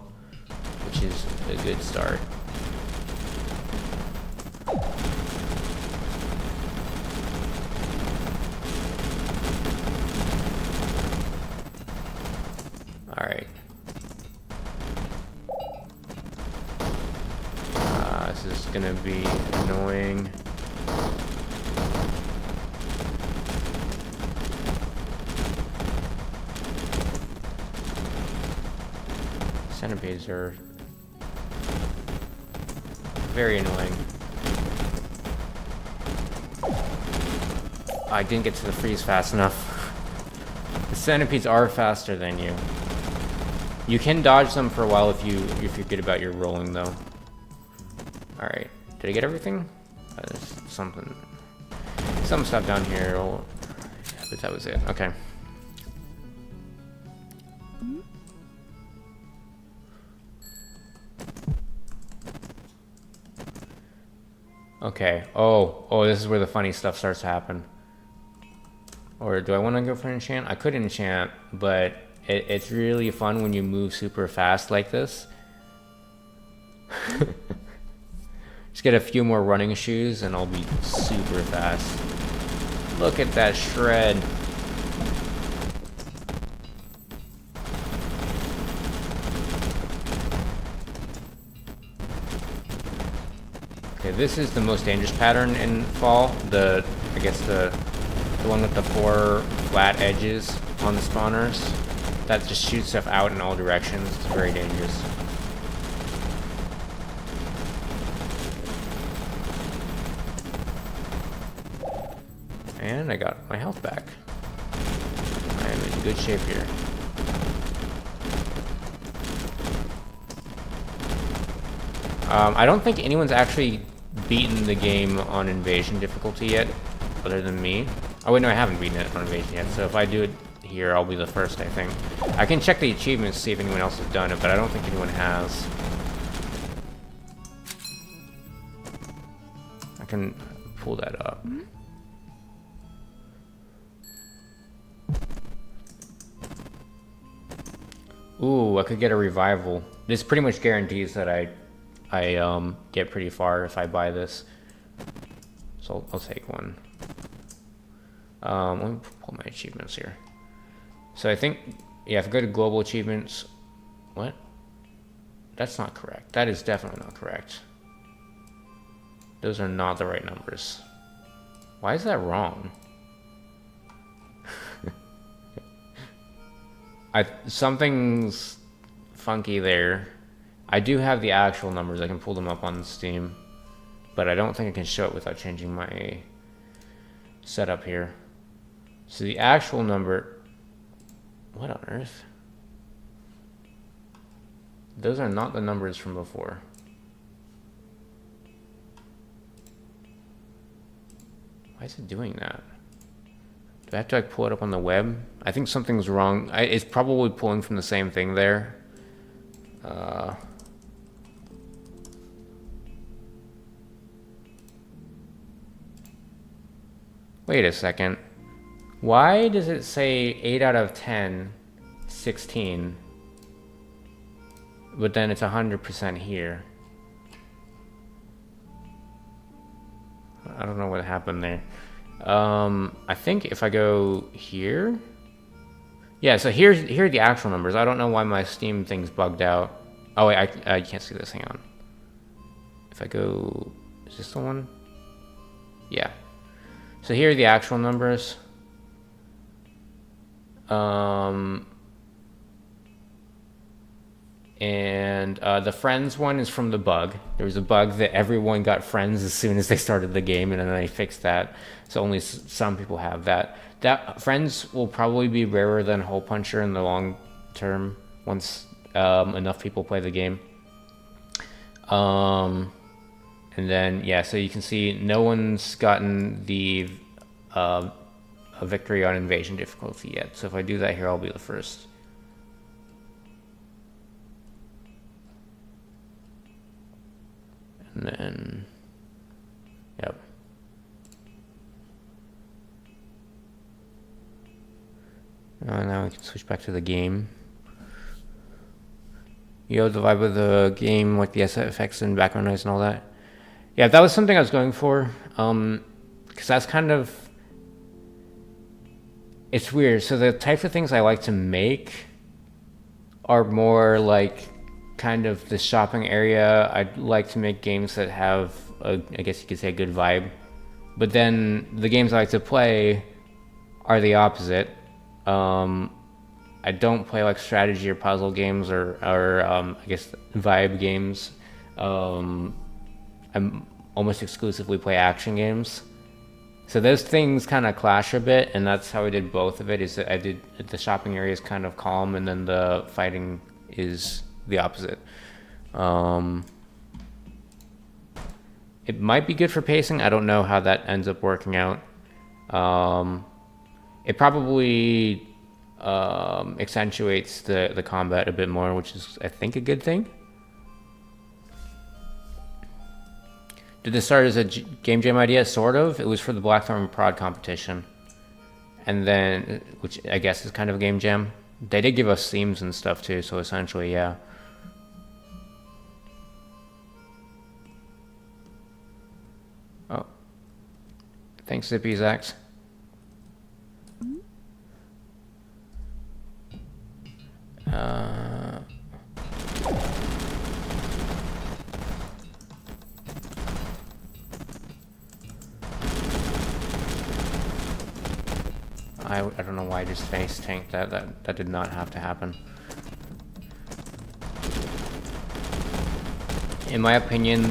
which is a good start. Alright. This is gonna be annoying. Centipedes are very annoying. I didn't get to the freeze fast enough. The centipedes are faster than you. You can dodge them for a while if you're good about your rolling though. Alright, did I get everything? There's some stuff down here. Oh, yeah, but that was it. Okay. Okay. Oh, this is where the funny stuff starts to happen. Or do I want to go for an enchant? I could enchant, but it's really fun when you move super fast like this. Just get a few more running shoes and I'll be super fast. Look at that shred. Okay, this is the most dangerous pattern in Fall. I guess the one with the 4 flat edges on the spawners. That just shoots stuff out in all directions. It's very dangerous. And I got my health back. I am in good shape here. I don't think anyone's actually beaten the game on Invasion difficulty yet, other than me. Oh wait, no, I haven't beaten it on Invasion yet, so if I do it here, I'll be the first, I think. I can check the achievements to see if anyone else has done it, but I don't think anyone has. I can pull that up. Ooh, I could get a revival. This pretty much guarantees that I get pretty far if I buy this. So I'll take one. Let me pull my achievements here. So I think, yeah, if I go to global achievements, what? That's not correct. That is definitely not correct. Those are not the right numbers. Why is that wrong? Something's funky there. I do have the actual numbers. I can pull them up on Steam, but I don't think I can show it without changing my setup here. So the actual number, what on earth? Those are not the numbers from before. Why is it doing that? Do I have to like pull it up on the web? I think something's wrong. It's probably pulling from the same thing there. Wait a second. Why does it say 8 out of 10, 16, but then it's 100% here? I don't know what happened there. I think if I go here, yeah, so here are the actual numbers. I don't know why my Steam thing's bugged out. Oh wait, I can't see this, hang on. If I go, is this the one? Yeah. So here are the actual numbers. And the friends one is from the bug. There was a bug that everyone got friends as soon as they started the game, and then they fixed that. So only some people have that. That friends will probably be rarer than Hole Puncher in the long term once enough people play the game. And then, yeah, so you can see no one's gotten the a victory on invasion difficulty yet. So if I do that here, I'll be the first. And then, yep. Now we can switch back to the game. The vibe of the game, like the effects and background noise and all that. Yeah, that was something I was going for. Because that's kind of... It's weird. So the types of things I like to make are more like kind of the shopping area. I'd like to make games that have, I guess you could say, a good vibe. But then the games I like to play are the opposite. I don't play like strategy or puzzle games or I guess vibe games. I'm almost exclusively play action games. So those things kind of clash a bit, and that's how I did both of it. Is that I did the shopping area is kind of calm, and then the fighting is the opposite. It might be good for pacing. I don't know how that ends up working out. It probably accentuates the combat a bit more, which is, I think, a good thing. Did this start as a game jam idea? Sort of. It was for the Blackthorn Prod competition. And then, which I guess is kind of a game jam. They did give us themes and stuff too, so essentially, yeah. Oh. Thanks, Zippy Zax. I don't know why I just face tanked that. That did not have to happen. In my opinion,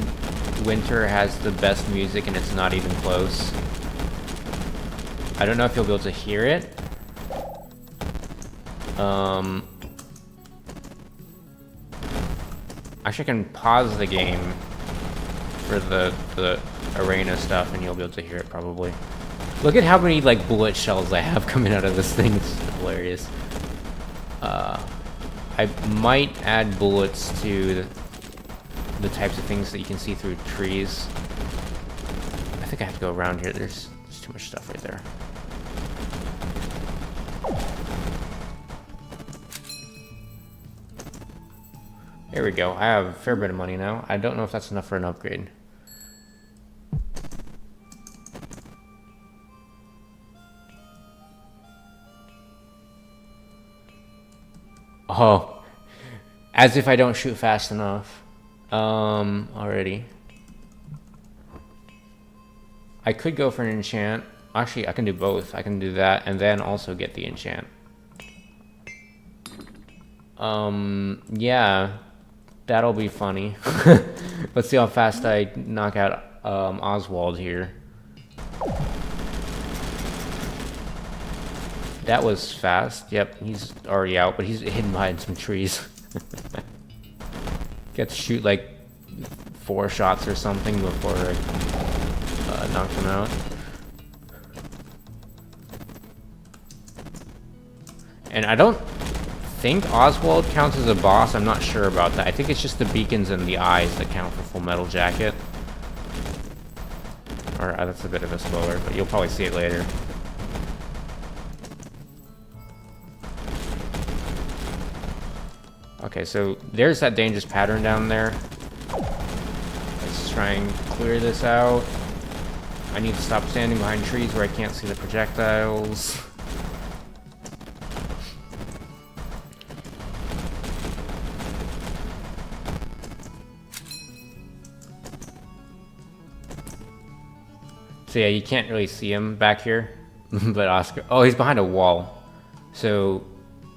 Winter has the best music and it's not even close. I don't know if you'll be able to hear it. Actually, I can pause the game for the arena stuff and you'll be able to hear it probably. Look at how many like bullet shells I have coming out of this thing. It's hilarious. I might add bullets to the types of things that you can see through trees. I think I have to go around here. There's too much stuff right there. There we go. I have a fair bit of money now. I don't know if that's enough for an upgrade. Oh, as if I don't shoot fast enough. Already. I could go for an enchant. Actually, I can do both. I can do that and then also get the enchant. Yeah, that'll be funny. Let's see how fast I knock out Oswald here. That was fast. Yep, he's already out, but he's hidden behind some trees. Get to shoot like 4 shots or something before I knock him out. And I don't think Oswald counts as a boss. I'm not sure about that. I think it's just the beacons and the eyes that count for Full Metal Jacket. Or that's a bit of a spoiler, but you'll probably see it later. Okay, so there's that dangerous pattern down there. Let's try and clear this out. I need to stop standing behind trees where I can't see the projectiles. So yeah, you can't really see him back here. But Oscar... Oh, he's behind a wall. So...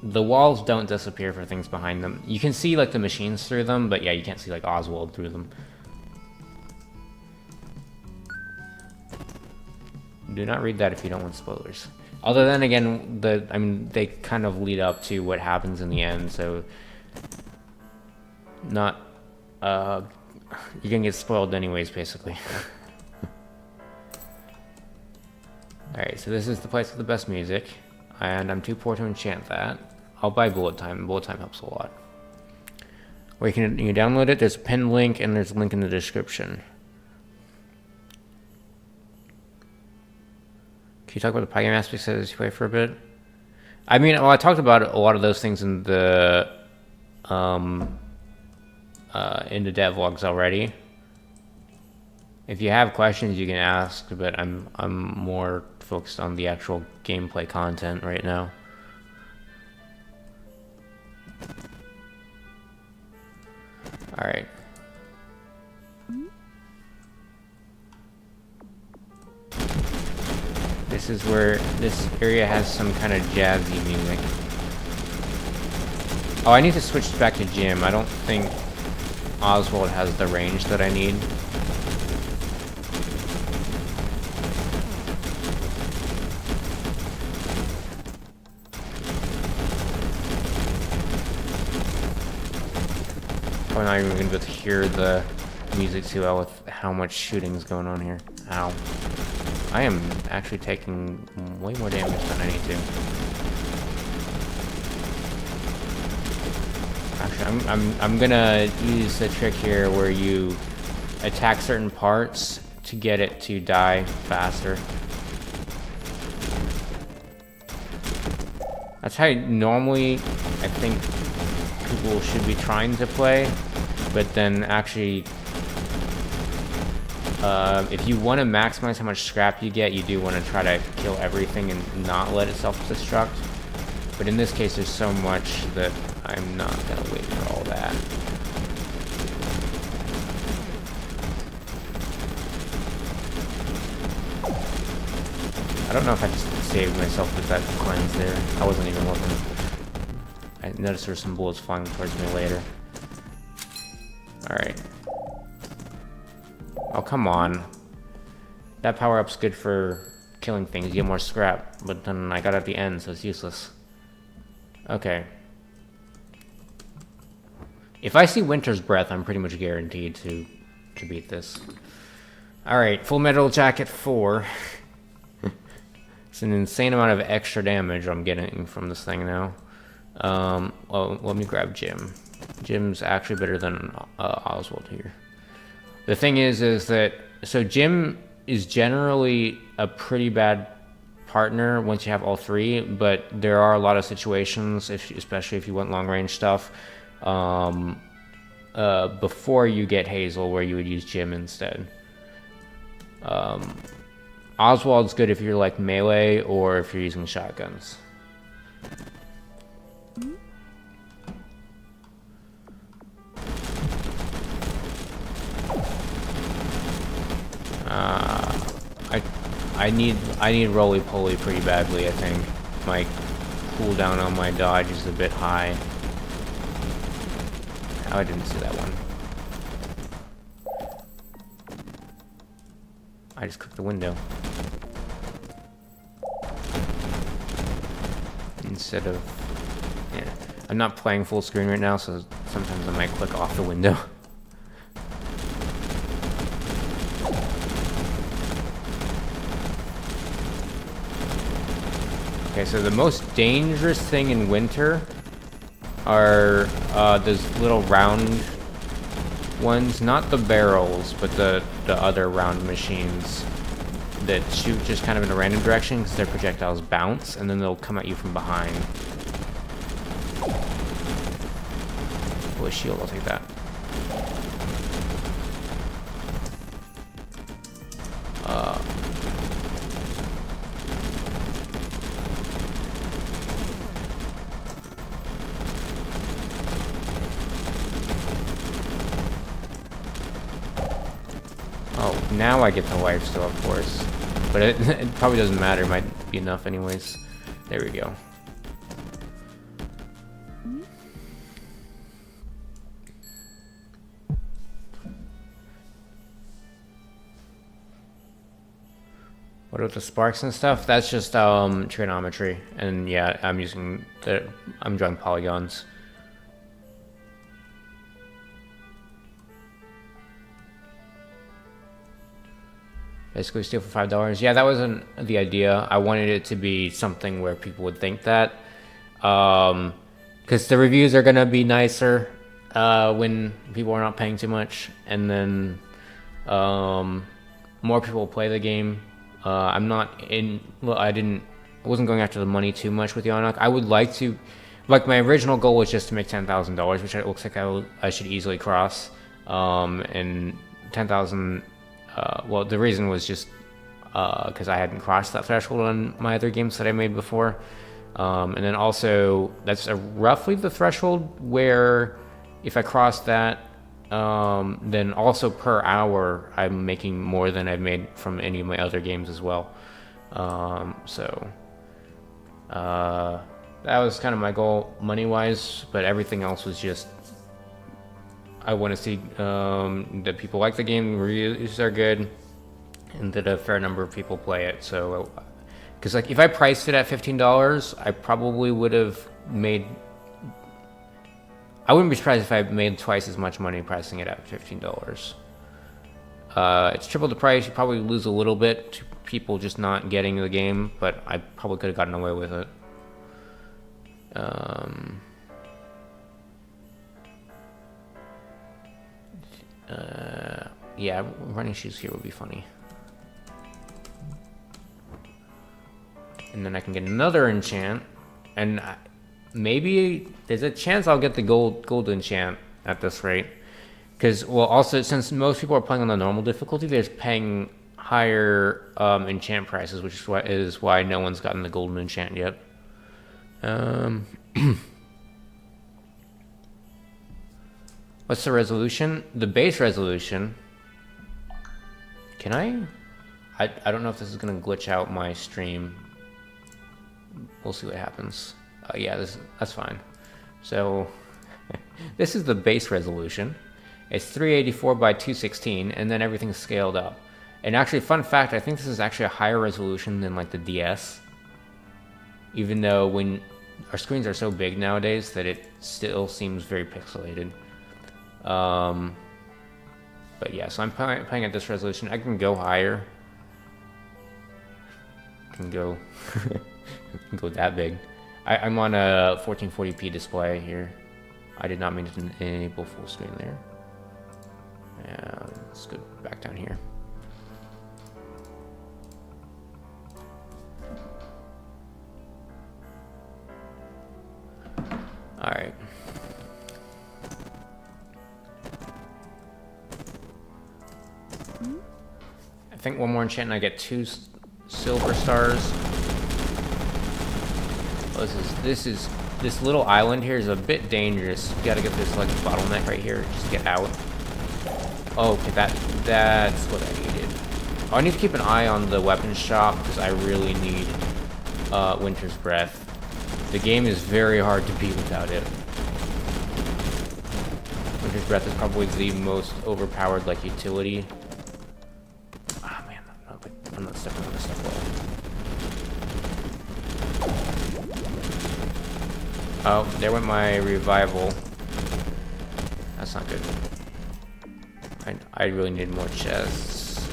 the walls don't disappear for things behind them. You can see like the machines through them, but yeah, you can't see like Oswald through them. Do not read that if you don't want spoilers. Although then again, I mean, they kind of lead up to what happens in the end, so not, you're gonna get spoiled anyways, basically. Alright, so this is the place with the best music, and I'm too poor to enchant that. I'll buy bullet time. Bullet time helps a lot. Or you can download it. There's a pinned link, and there's a link in the description. Can you talk about the pie game aspects as you play for a bit? I mean, well, I talked about a lot of those things in the dev vlogs already. If you have questions, you can ask, but I'm more focused on the actual gameplay content right now. All right. This is where this area has some kind of jazzy music. Oh, I need to switch back to Jim. I don't think Oswald has the range that I need. I'm not even going to be able to hear the music too well with how much shooting's going on here. Ow. I am actually taking way more damage than I need to. Actually, I'm gonna use the trick here where you attack certain parts to get it to die faster. That's how normally I think people should be trying to play, but then actually if you want to maximize how much scrap you get, you do want to try to kill everything and not let it self-destruct. But in this case, there's so much that I'm not going to wait for all that. I don't know if I just saved myself with that cleanse there. I wasn't even looking. I noticed there were some bullets flying towards me later. Alright. Oh, come on. That power-up's good for killing things. You get more scrap, but then I got it at the end, so it's useless. Okay. If I see Winter's Breath, I'm pretty much guaranteed to beat this. Alright, Full Metal Jacket 4. It's an insane amount of extra damage I'm getting from this thing now. Well, let me grab Jim. Jim's actually better than Oswald here. The thing is that, so Jim is generally a pretty bad partner once you have all three, but there are a lot of situations, especially if you want long-range stuff, before you get Hazel, where you would use Jim instead. Oswald's good if you're like melee or if you're using shotguns. I need roly-poly pretty badly, I think. My cooldown on my dodge is a bit high. Oh, I didn't see that one. I just clicked the window. Instead of... yeah. I'm not playing full screen right now, so sometimes I might click off the window. Okay, so the most dangerous thing in winter are those little round ones, not the barrels, but the other round machines that shoot just kind of in a random direction because their projectiles bounce and then they'll come at you from behind. Oh, a shield, I'll take that. Now I get the life still, of course. But it probably doesn't matter. It might be enough anyways. There we go. What about the sparks and stuff? That's just trigonometry. And yeah, I'm drawing polygons. Basically steal for $5. Yeah, that wasn't the idea. I wanted it to be something where people would think that. Because the reviews are going to be nicer when people are not paying too much. And then more people play the game. I'm not in... Well, I wasn't going after the money too much with Yawnoc. I would like to... Like, my original goal was just to make $10,000, which it looks like I should easily cross. And 10,000... well, the reason was just because I hadn't crossed that threshold on my other games that I made before. And then also, that's roughly the threshold where if I cross that, then also per hour, I'm making more than I've made from any of my other games as well. That was kind of my goal money-wise, but everything else was just... I want to see that people like the game, reviews are good, and that a fair number of people play it. So, because like if I priced it at $15, I probably would have made... I wouldn't be surprised if I made twice as much money pricing it at $15. It's triple the price. You probably lose a little bit to people just not getting the game, but I probably could have gotten away with it. Yeah, running shoes here would be funny. And then I can get another enchant, and maybe there's a chance I'll get the gold enchant at this rate. Because, well, also, since most people are playing on the normal difficulty, they're paying higher enchant prices, which is why no one's gotten the golden enchant yet. What's the resolution? The base resolution. Can I don't know if this is gonna glitch out my stream. We'll see what happens. Yeah, that's fine. So this is the base resolution. It's 384 by 216, and then everything's scaled up. And actually, fun fact, I think this is actually a higher resolution than like the DS. Even though when our screens are so big nowadays that it still seems very pixelated. But yeah, so I'm playing at this resolution. I can go higher. I can go, I can go that big. I'm on a 1440p display here. I did not mean to enable full screen there. Let's go back down here. All right. I think one more enchant and I get 2 silver stars. Oh, this little island here is a bit dangerous. You gotta get this like bottleneck right here. Just get out. Oh, okay, that's what I needed. Oh, I need to keep an eye on the weapons shop because I really need Winter's Breath. The game is very hard to beat without it. Winter's Breath is probably the most overpowered like utility. Ah, man, I'm not stepping on this stuff well. Oh, there went my revival. That's not good. I really need more chests.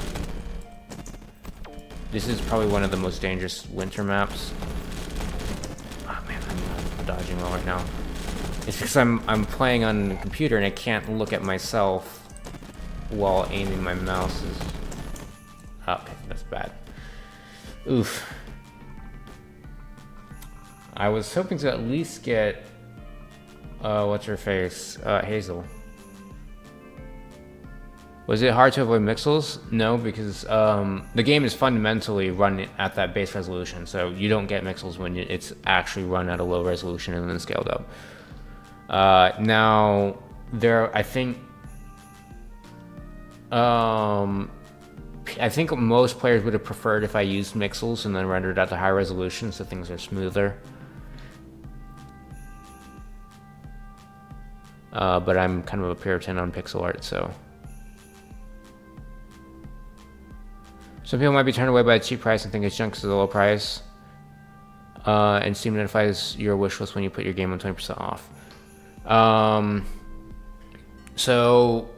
This is probably one of the most dangerous winter maps. Oh man, I'm not dodging well right now. It's because I'm playing on the computer and I can't look at myself while aiming my mouse. Okay, that's bad. Oof. I was hoping to at least get what's her face? Hazel. Was it hard to avoid mixels? No, because the game is fundamentally run at that base resolution, so you don't get mixels when it's actually run at a low resolution and then scaled up. Now, I think most players would have preferred if I used mixels and then rendered at the high resolution, so things are smoother. But I'm kind of a Puritan on pixel art, so. Some people might be turned away by a cheap price and think it's junk because of the low price. And Steam notifies your wish list when you put your game on 20% off. So,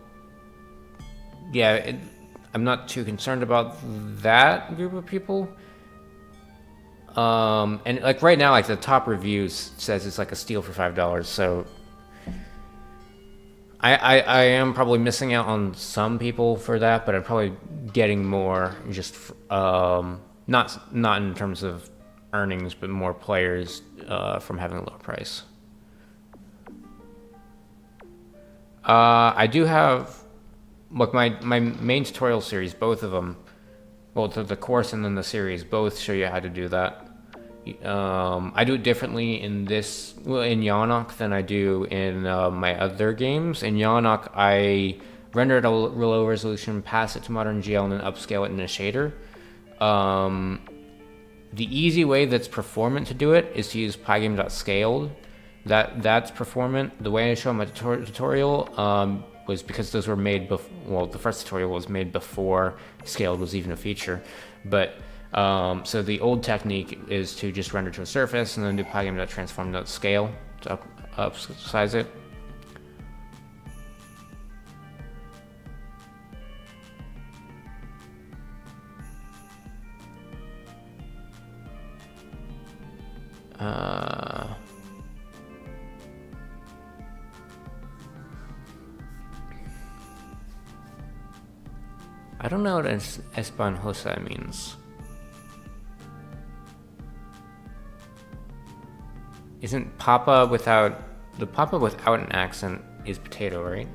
yeah, I'm not too concerned about that group of people. And like right now, like the top reviews says it's like a steal for $5. So I am probably missing out on some people for that, but I'm probably getting more just not in terms of earnings, but more players from having a lower price. I do have, look, my main tutorial series, both of them, well, the course and then the series, both show you how to do that. I do it differently in Yawnoc than I do in my other games. In Yawnoc, I render it at a low resolution, pass it to modern GL, and then upscale it in a shader. The easy way that's performant to do it is to use pygame.scaled. That's performant. The way I show my tutorial was because those were made before. Well, the first tutorial was made before scaled was even a feature, but so the old technique is to just render to a surface and then do pygame.transform.scale to upsize it. I don't know what Espanjosa means. Isn't papa without... The papa without an accent is potato, right?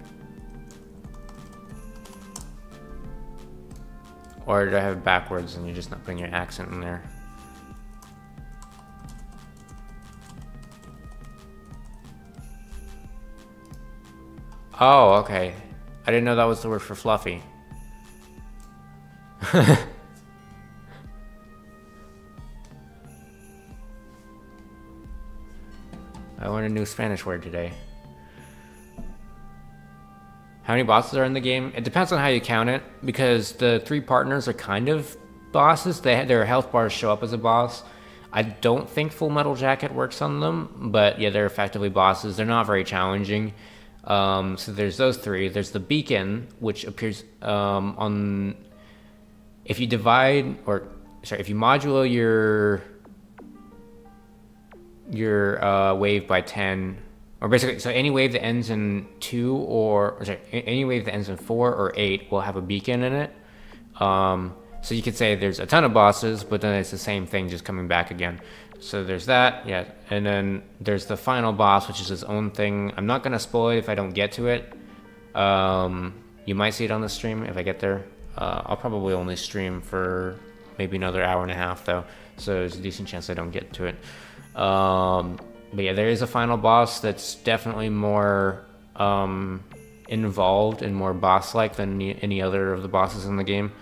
Or did I have it backwards and you're just not putting your accent in there? Oh, okay. I didn't know that was the word for fluffy. I learned a new Spanish word today. How many bosses are in the game? It depends on how you count it, because the 3 partners are kind of bosses. Their health bars show up as a boss. I don't think Full Metal Jacket works on them, but yeah, they're effectively bosses. They're not very challenging. So there's those 3. There's the beacon, which appears on... If you divide, if you modulo your wave by 10, or basically, so any wave that ends in 2 any wave that ends in 4 or 8 will have a beacon in it. So you could say there's a ton of bosses, but then it's the same thing just coming back again. So there's that, yeah. And then there's the final boss, which is his own thing. I'm not gonna spoil it if I don't get to it. You might see it on the stream if I get there. I'll probably only stream for maybe another hour and a half though, so there's a decent chance I don't get to it. But yeah, there is a final boss that's definitely more involved and more boss-like than any other of the bosses in the game.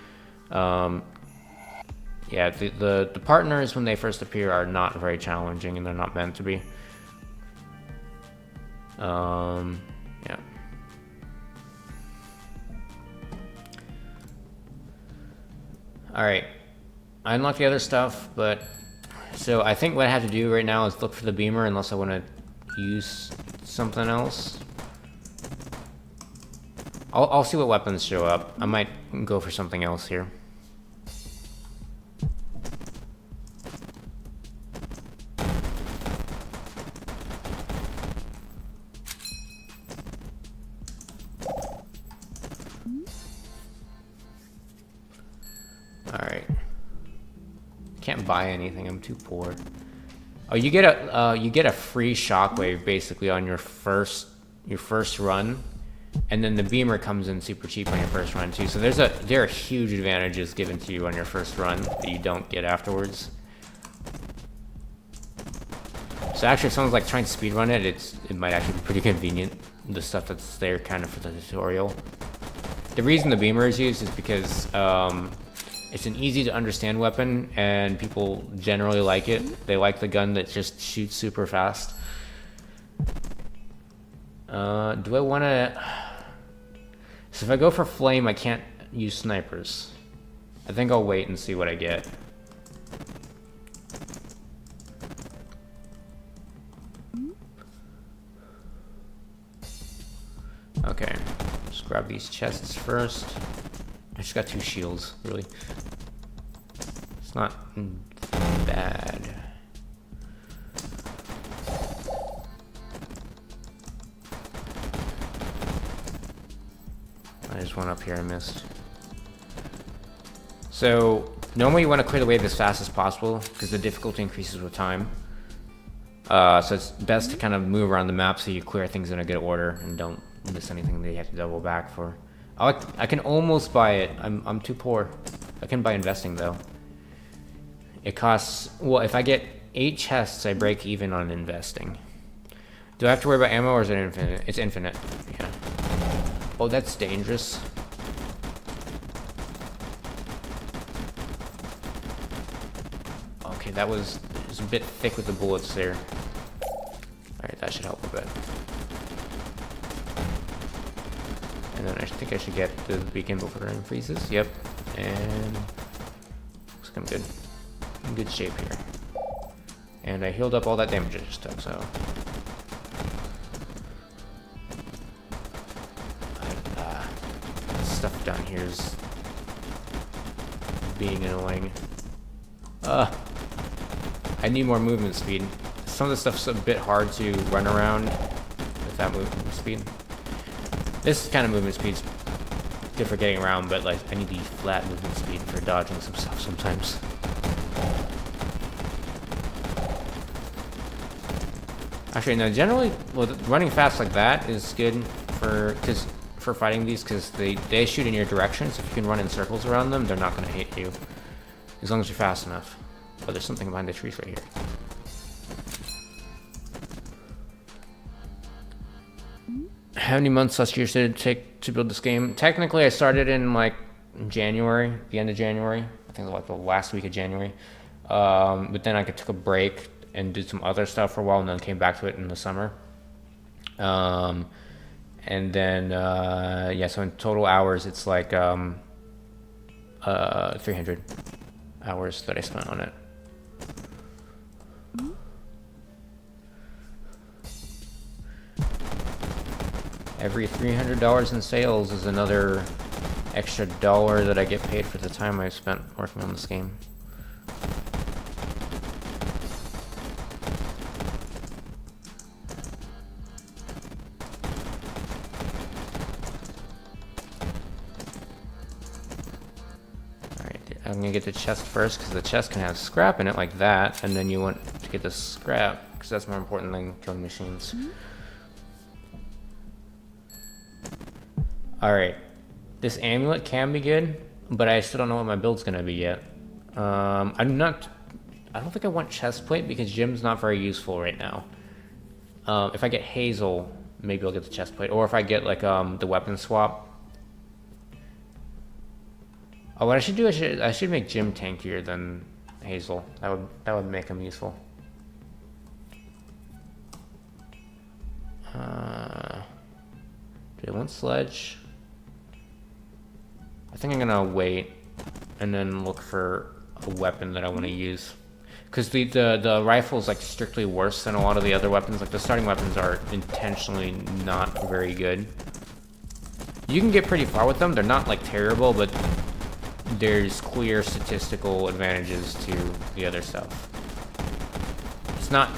Yeah, the partners when they first appear are not very challenging, and they're not meant to be. Yeah. Alright, I unlocked the other stuff, but... So I think what I have to do right now is look for the beamer unless I want to use something else. I'll see what weapons show up. I might go for something else here. Alright. Can't buy anything, I'm too poor. Oh, you get a free shockwave basically on your first run, and then the beamer comes in super cheap on your first run too. So there are huge advantages given to you on your first run that you don't get afterwards. So actually, if someone's like trying to speedrun it, it might actually be pretty convenient. The stuff that's there kind of for the tutorial. The reason the beamer is used is because it's an easy to understand weapon, and people generally like it. They like the gun that just shoots super fast. Do I want to... So if I go for flame, I can't use snipers. I think I'll wait and see what I get. Okay, just grab these chests first. I just got 2 shields, really. It's not bad. I just went up here and missed. So, normally you want to clear the wave as fast as possible, because the difficulty increases with time. So it's best to kind of move around the map so you clear things in a good order and don't miss anything that you have to double back for. I can almost buy it. I'm too poor. I can buy investing though. It costs, well, if I get 8 chests, I break even on investing. Do I have to worry about ammo or is it infinite? It's infinite. Yeah. Oh, that's dangerous. Okay, that was a bit thick with the bullets there. Alright, that should help a bit. And then I think I should get the beacon before the rain freezes. Yep. And looks like I'm good. In good shape here. And I healed up all that damage I just took, so. Stuff down here is being annoying. I need more movement speed. Some of the stuff's a bit hard to run around with that movement speed. This kind of movement speed's good for getting around, but like I need the flat movement speed for dodging some stuff sometimes. Actually, no. Generally, well, running fast like that is good for fighting these because they shoot in your direction. So if you can run in circles around them, they're not going to hit you as long as you're fast enough. Oh, there's something behind the trees right here. How many months last year did it take to build this game? Technically, I started in like January, the end of January. I think it was like the last week of January. But then I took a break and did some other stuff for a while and then came back to it in the summer. And then, yeah, so in total hours, it's like 300 hours that I spent on it. Every $300 in sales is another extra $1 that I get paid for the time I spent working on this game. Alright, I'm gonna get the chest first because the chest can have scrap in it like that, and then you want to get the scrap because that's more important than killing machines. Alright, this amulet can be good, but I still don't know what my build's gonna be yet. I don't think I want chest plate because Jim's not very useful right now. If I get Hazel, maybe I'll get the chest plate, or if I get like the weapon swap. Oh, what I should do, I should make Jim tankier than Hazel. That would make him useful. Do I want sledge? I think I'm gonna wait and then look for a weapon that I want to use. Because the rifle is like strictly worse than a lot of the other weapons. Like the starting weapons are intentionally not very good. You can get pretty far with them. They're not like terrible, but there's clear statistical advantages to the other stuff. It's not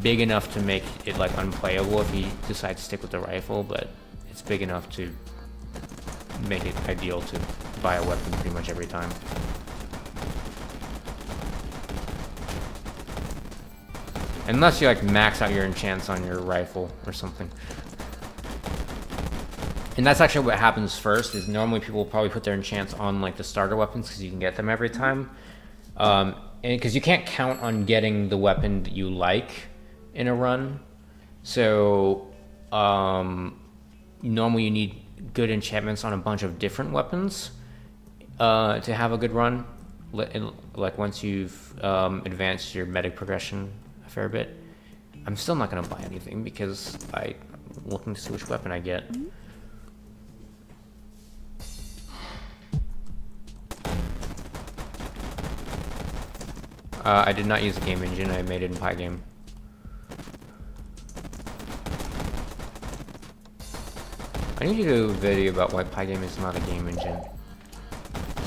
big enough to make it like unplayable if you decide to stick with the rifle, but it's big enough to make it ideal to buy a weapon pretty much every time. Unless you like max out your enchants on your rifle or something. And that's actually what happens first, is normally people will probably put their enchants on like the starter weapons because you can get them every time. And because you can't count on getting the weapon that you like in a run. So normally you need good enchantments on a bunch of different weapons to have a good run. Like once you've advanced your medic progression a fair bit. I'm still not going to buy anything because I'm looking to see which weapon I get. I did not use a game engine, I made it in Pygame. I need to do a video about why Pygame is not a game engine.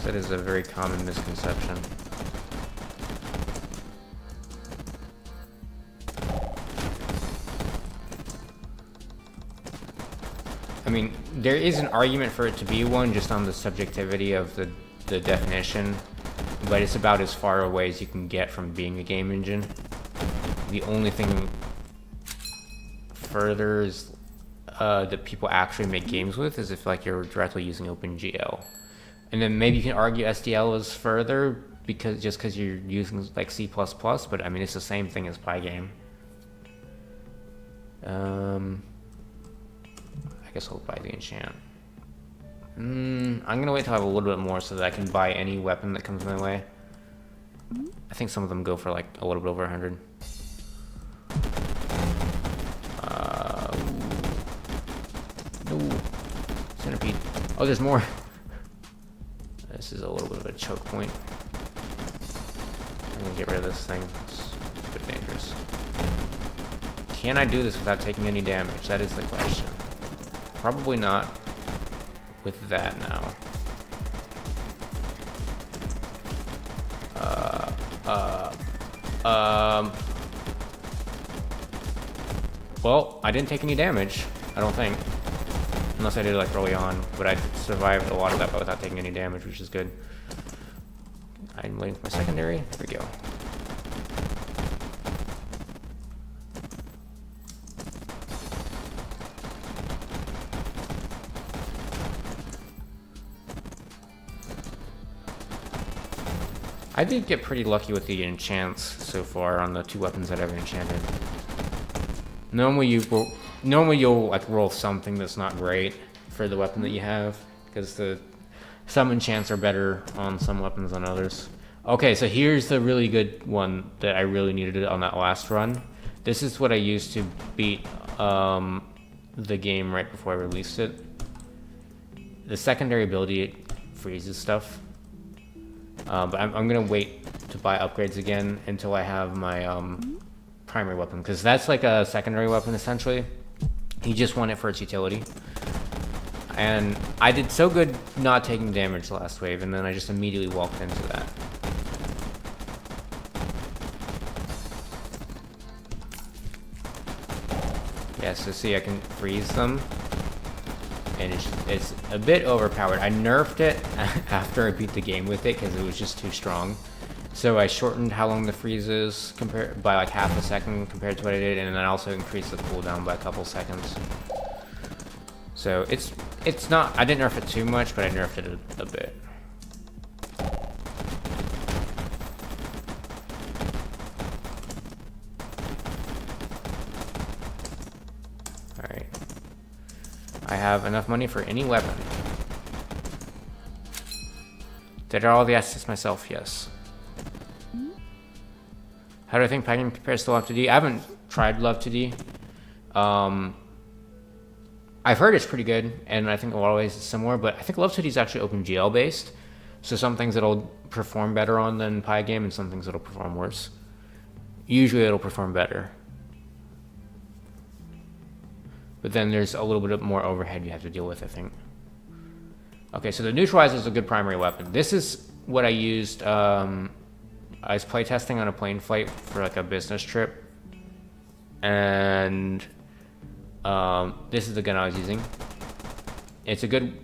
That is a very common misconception. I mean, there is an argument for it to be one just on the subjectivity of the definition, but it's about as far away as you can get from being a game engine. The only thing further is that people actually make games with is if like you're directly using OpenGL. And then maybe you can argue SDL is further because you're using like C++, but I mean it's the same thing as Pygame. I guess I'll buy the enchant. I'm gonna wait till I have a little bit more so that I can buy any weapon that comes my way. I think some of them go for like a little bit over 100. No. Centipede. Oh, there's more. This is a little bit of a choke point. I'm gonna get rid of this thing. It's a bit dangerous. Can I do this without taking any damage? That is the question. Probably not with that now. Well, I didn't take any damage, I don't think. Unless I did it like early on, but I survived a lot of that without taking any damage, which is good. I'm waiting for my secondary. Here we go. I did get pretty lucky with the enchants so far on the 2 weapons that I've enchanted. Normally you'll like roll something that's not great for the weapon that you have, because some enchants are better on some weapons than others. Okay, so here's the really good one that I really needed on that last run. This is what I used to beat the game right before I released it. The secondary ability, it freezes stuff. But I'm gonna wait to buy upgrades again until I have my primary weapon, because that's like a secondary weapon essentially. You just want it for its utility. And I did so good not taking damage last wave, and then I just immediately walked into that. Yeah, so see, I can freeze them. And it's a bit overpowered. I nerfed it after I beat the game with it because it was just too strong. So I shortened how long the freeze is by like half a second compared to what I did, and then I also increased the cooldown by a couple seconds. So it's not, I didn't nerf it too much, but I nerfed it a bit. Alright. I have enough money for any weapon. Did all the assets myself? Yes. How do I think Pygame compares to Love 2D? I haven't tried Love 2D. I've heard it's pretty good, and I think in a lot of ways it's similar, but I think Love 2D is actually OpenGL based, so some things it'll perform better on than Pygame, and some things it'll perform worse. Usually it'll perform better. But then there's a little bit more overhead you have to deal with, I think. Okay, so the neutralizer is a good primary weapon. This is what I used. I was playtesting on a plane flight for like a business trip, and this is the gun I was using. It's a good.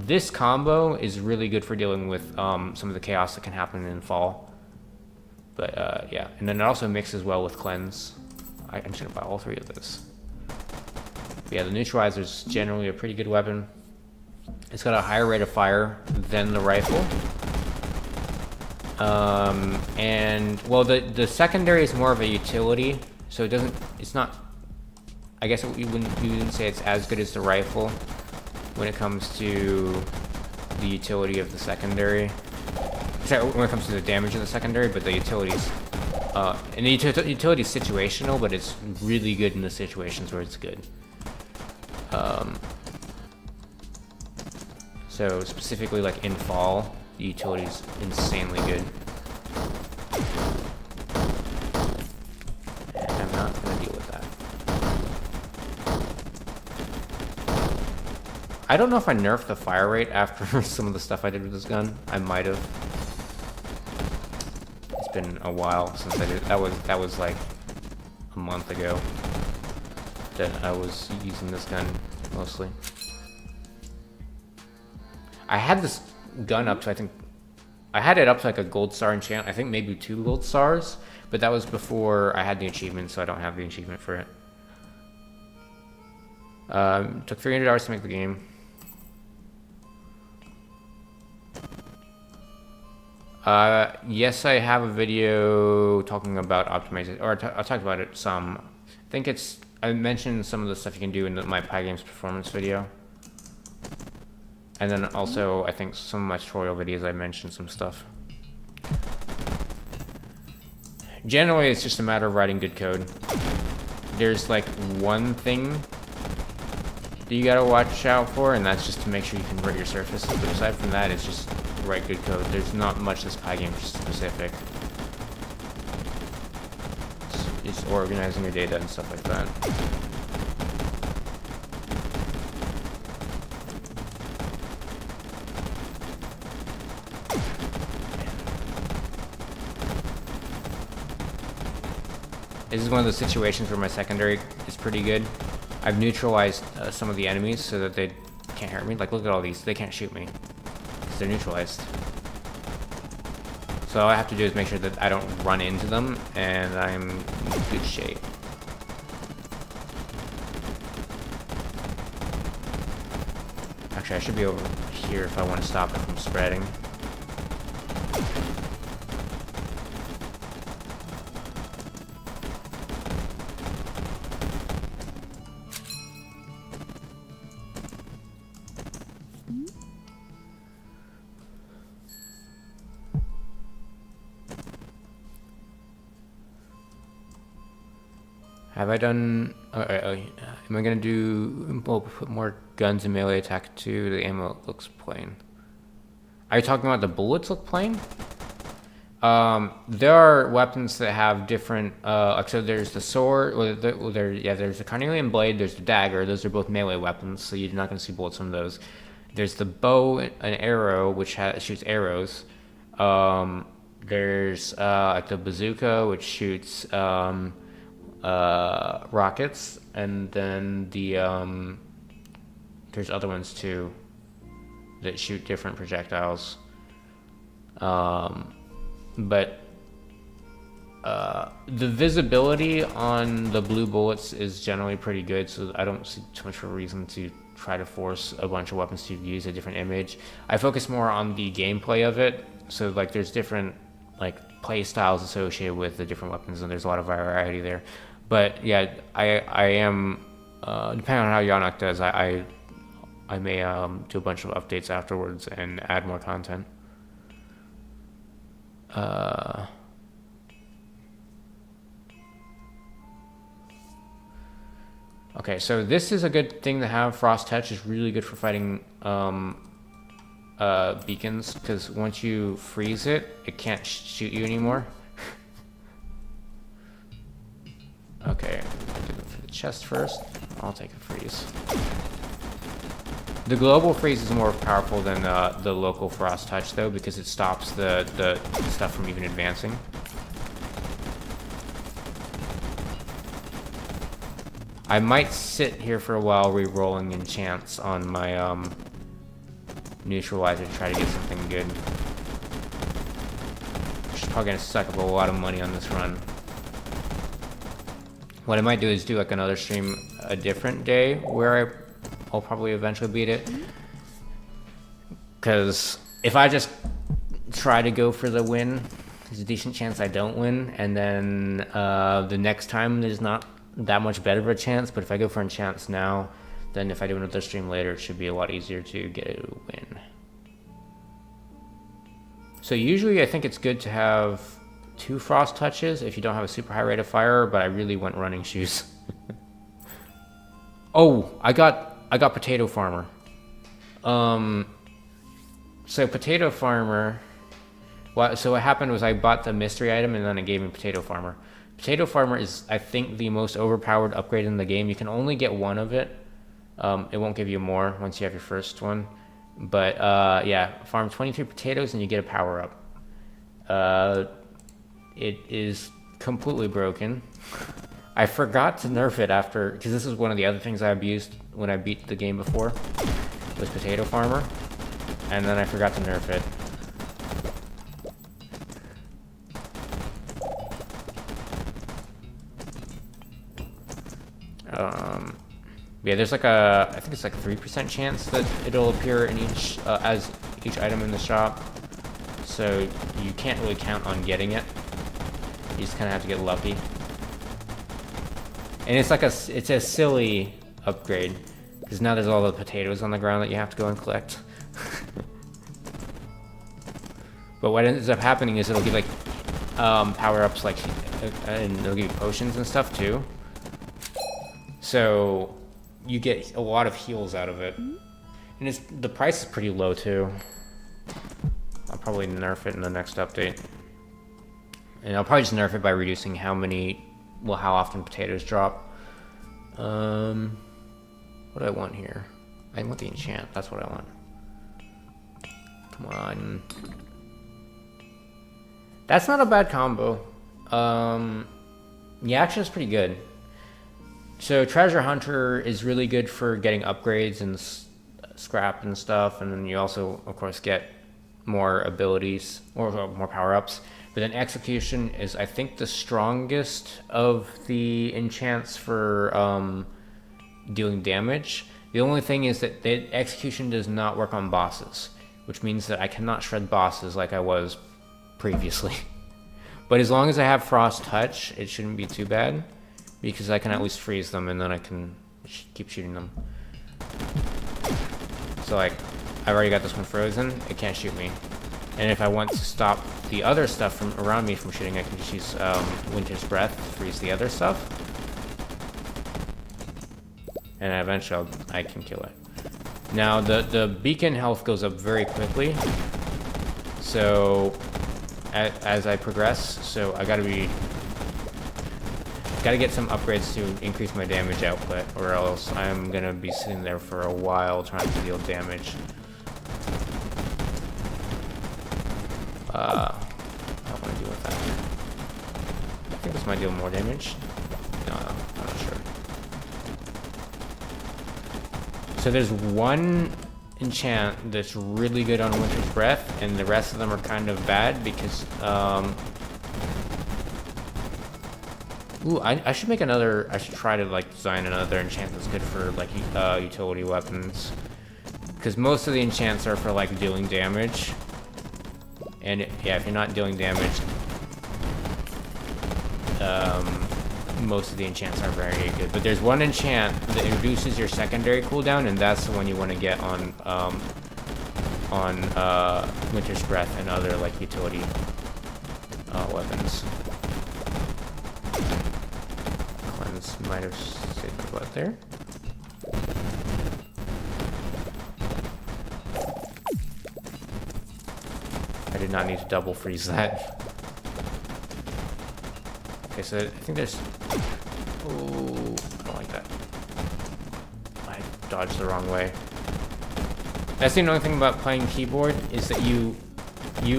This combo is really good for dealing with some of the chaos that can happen in fall. But yeah, and then it also mixes well with cleanse. I'm just gonna buy all 3 of those. But yeah, the neutralizer is generally a pretty good weapon. It's got a higher rate of fire than the rifle. And well, the secondary is more of a utility, so it's not, I guess you wouldn't say it's as good as the rifle when it comes to the utility of the secondary. Sorry, when it comes to the damage of the secondary, but the utilities, and the utility is situational, but it's really good in the situations where it's good. So specifically like in fall, the utility is insanely good. And I'm not going to deal with that. I don't know if I nerfed the fire rate after some of the stuff I did with this gun. I might have. It's been a while since I did. That was like a month ago that I was using this gun mostly. I had this gun up to, I think, I had it up to like a gold star enchant. I think maybe 2 gold stars, but that was before I had the achievement, so I don't have the achievement for it. Took $300 to make the game. Yes, I have a video talking about optimization, or I talked about it some. I think I mentioned some of the stuff you can do in my Pygames performance video. And then also, I think some of my tutorial videos, I mentioned some stuff. Generally, it's just a matter of writing good code. There's like one thing that you gotta watch out for, and that's just to make sure you convert your surfaces. But aside from that, it's just write good code. There's not much this Pygame specific. It's organizing your data and stuff like that. This is one of those situations where my secondary is pretty good. I've neutralized some of the enemies so that they can't hurt me. Like, look at all these. They can't shoot me because they're neutralized. So all I have to do is make sure that I don't run into them, and I'm in good shape. Actually, I should be over here if I want to stop it from spreading. Have I done... am I going to do... Well, put more guns in melee attack too? The ammo looks plain. Are you talking about the bullets look plain? There are weapons that have different... so there's the sword... there's the carnelian blade, there's the dagger. Those are both melee weapons, so you're not going to see bullets from those. There's the bow and arrow, which shoots arrows. There's like the bazooka, which shoots... rockets, and then there's other ones too that shoot different projectiles. But the visibility on the blue bullets is generally pretty good, so I don't see too much of a reason to try to force a bunch of weapons to use a different image. I focus more on the gameplay of it, so like there's different like play styles associated with the different weapons, and there's a lot of variety there. But yeah, I am depending on how Yawnoc does, I may do a bunch of updates afterwards and add more content. Okay, so this is a good thing to have. Frost Touch is really good for fighting beacons, because once you freeze it, it can't shoot you anymore. Okay, I did it for the chest first. I'll take a freeze. The global freeze is more powerful than the local Frost Touch, though, because it stops the stuff from even advancing. I might sit here for a while re-rolling enchants on my neutralizer to try to get something good. Which is probably gonna suck up a lot of money on this run. What I might do is do like another stream a different day where I'll probably eventually beat it. Because if I just try to go for the win, there's a decent chance I don't win, and then the next time there's not that much better of a chance. But if I go for enchants now, then if I do another stream later, it should be a lot easier to get a win. So usually I think it's good to have 2 Frost Touches if you don't have a super high rate of fire, but I really want running shoes. Oh, I got Potato Farmer. So Potato Farmer, so what happened was I bought the mystery item and then it gave me Potato Farmer. Potato Farmer is, I think, the most overpowered upgrade in the game. You can only get one of it. It won't give you more once you have your first one. But yeah, farm 23 potatoes and you get a power up. It is completely broken. I forgot to nerf it after, because this is one of the other things I abused when I beat the game before, was Potato Farmer. And then I forgot to nerf it. Yeah, there's like I think it's like 3% chance that it'll appear in each, as each item in the shop. So you can't really count on getting it. You just kind of have to get lucky. And it's like it's a silly upgrade, because now there's all the potatoes on the ground that you have to go and collect. But what ends up happening is it'll give like power-ups, like, and it'll give you potions and stuff too. So you get a lot of heals out of it. And the price is pretty low too. I'll probably nerf it in the next update. And I'll probably just nerf it by reducing how often potatoes drop. What do I want here? I want the enchant, that's what I want. Come on. That's not a bad combo. The action is pretty good. So Treasure Hunter is really good for getting upgrades and scrap and stuff, and then you also, of course, get more abilities or more power-ups. But then Execution is, I think, the strongest of the enchants for dealing damage. The only thing is that the Execution does not work on bosses, which means that I cannot shred bosses like I was previously. But as long as I have Frost Touch, it shouldn't be too bad, because I can at least freeze them and then I can keep shooting them. So like, I've already got this one frozen, it can't shoot me. And if I want to stop the other stuff from around me from shooting, I can just use Winter's Breath to freeze the other stuff. And eventually I can kill it. Now the beacon health goes up very quickly. So as I progress, so I gotta get some upgrades to increase my damage output, or else I'm gonna be sitting there for a while trying to deal damage. I don't want to deal with that. I think this might deal more damage. No, I'm not sure. So there's one enchant that's really good on Winter's Breath, and the rest of them are kind of bad because, ooh, I should make another, I should try to like design another enchant that's good for like utility weapons. Because most of the enchants are for like dealing damage. And yeah, if you're not dealing damage, most of the enchants aren't very good. But there's one enchant that reduces your secondary cooldown, and that's the one you want to get on Winter's Breath and other like utility weapons. Cleanse might have saved my butt there. I did not need to double freeze that. Okay, so I think there's... Oh, I don't like that. I dodged the wrong way. That's the only thing about playing keyboard, is that you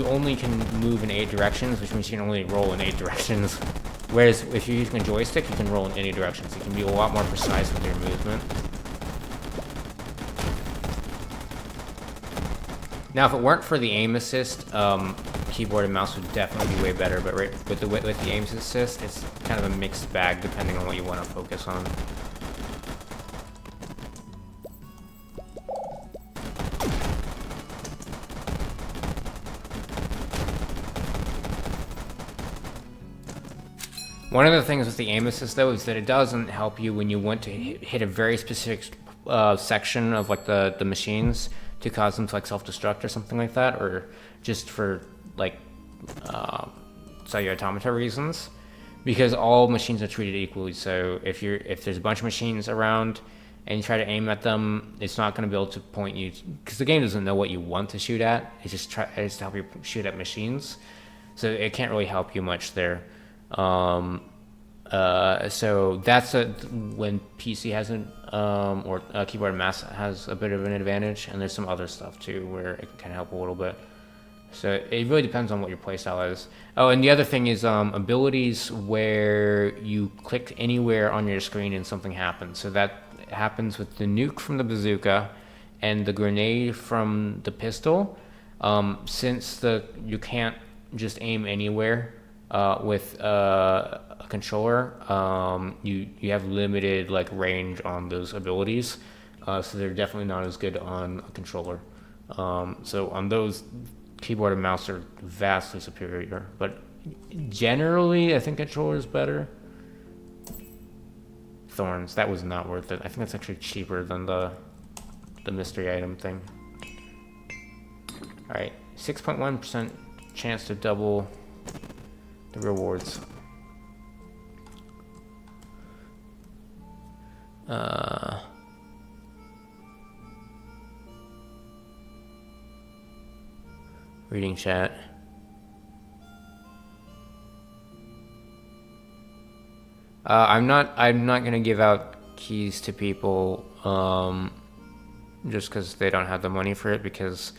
only can move in 8 directions, which means you can only roll in 8 directions. Whereas if you're using a joystick, you can roll in any directions. You can be a lot more precise with your movement. Now, if it weren't for the aim assist, keyboard and mouse would definitely be way better. But with the aim assist, it's kind of a mixed bag depending on what you want to focus on. One of the things with the aim assist, though, is that it doesn't help you when you want to hit a very specific section of like the machines to cause them to like self-destruct or something like that, or just for like cellular automata reasons, because all machines are treated equally. So if there's a bunch of machines around and you try to aim at them, it's not going to be able to point you, because the game doesn't know what you want to shoot at. It's just to help you shoot at machines, so it can't really help you much there. So that's when PC hasn't, or keyboard and mouse has a bit of an advantage, and there's some other stuff too where it can help a little bit. So it really depends on what your playstyle is. Oh, and the other thing is abilities where you click anywhere on your screen and something happens. So that happens with the nuke from the bazooka and the grenade from the pistol. Since you can't just aim anywhere with a controller, you have limited like range on those abilities. So they're definitely not as good on a controller. So on those, keyboard and mouse are vastly superior, but generally I think controller is better. Thorns, that was not worth it. I think that's actually cheaper than the mystery item thing. All right, 6.1% chance to double the rewards. Reading chat. I'm not gonna give out keys to people just because they don't have the money for it, because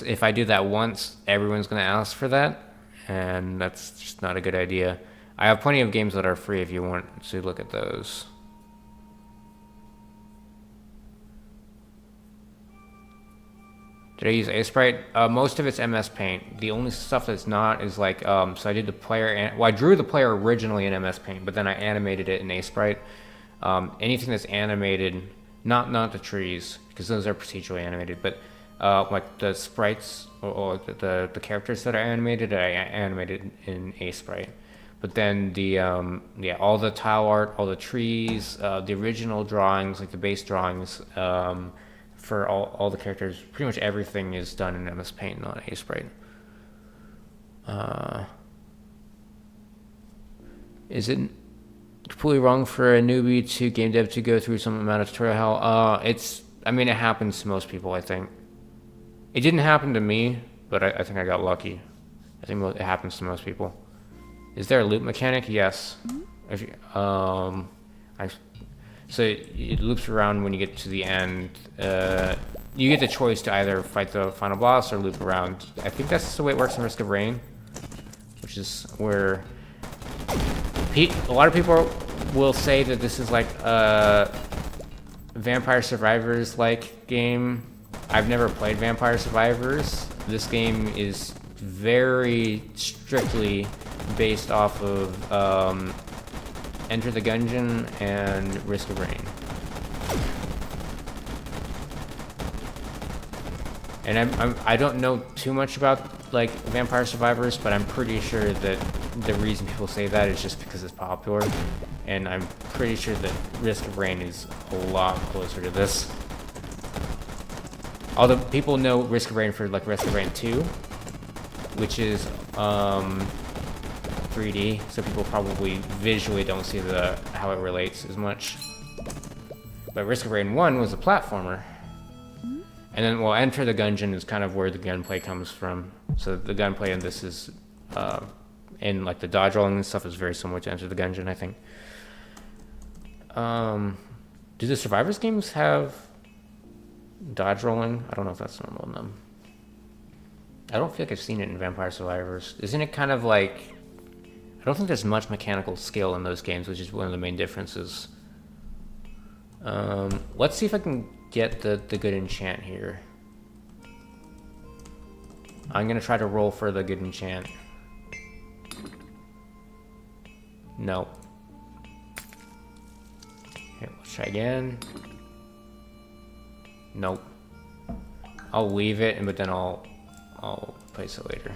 if I do that once, everyone's gonna ask for that, and that's just not a good idea. I have plenty of games that are free if you want to look at those. Did I use A-Sprite? Most of it's MS Paint. The only stuff that's not is like, so I did the player, I drew the player originally in MS Paint, but then I animated it in A-Sprite. Anything that's animated, not the trees, because those are procedurally animated, but like the sprites or the characters that are animated, I animated in A-Sprite. But then the, all the tile art, all the trees, the original drawings, like the base drawings, for all the characters, pretty much everything is done in MS Paint, not A-Sprite. Is it completely wrong for a newbie to game dev to go through some amount of tutorial hell? I mean, it happens to most people, I think. It didn't happen to me, but I think I got lucky. I think it happens to most people. Is there a loop mechanic? Yes. If you, so it loops around when you get to the end. You get the choice to either fight the final boss or loop around. I think that's the way it works in Risk of Rain, which is where a lot of people will say that this is like a Vampire Survivors like game. I've never played Vampire Survivors. This game is very strictly based off of Enter the Gungeon and Risk of Rain. And I don't know too much about like Vampire Survivors, but I'm pretty sure that the reason people say that is just because it's popular, and I'm pretty sure that Risk of Rain is a lot closer to this. Although people know Risk of Rain for like Risk of Rain 2, which is 3D, so people probably visually don't see how it relates as much. But Risk of Rain 1 was a platformer. And then, well, Enter the Gungeon is kind of where the gunplay comes from. So the gunplay in this is, and like the dodge rolling and stuff is very similar to Enter the Gungeon, I think. Do the Survivors games have dodge rolling? I don't know if that's normal in them. I don't feel like I've seen it in Vampire Survivors. Isn't it kind of like... I don't think there's much mechanical skill in those games, which is one of the main differences. Let's see if I can get the good enchant here. I'm gonna try to roll for the good enchant. No. Okay, let's try again. Nope. I'll leave it, but then I'll place it later.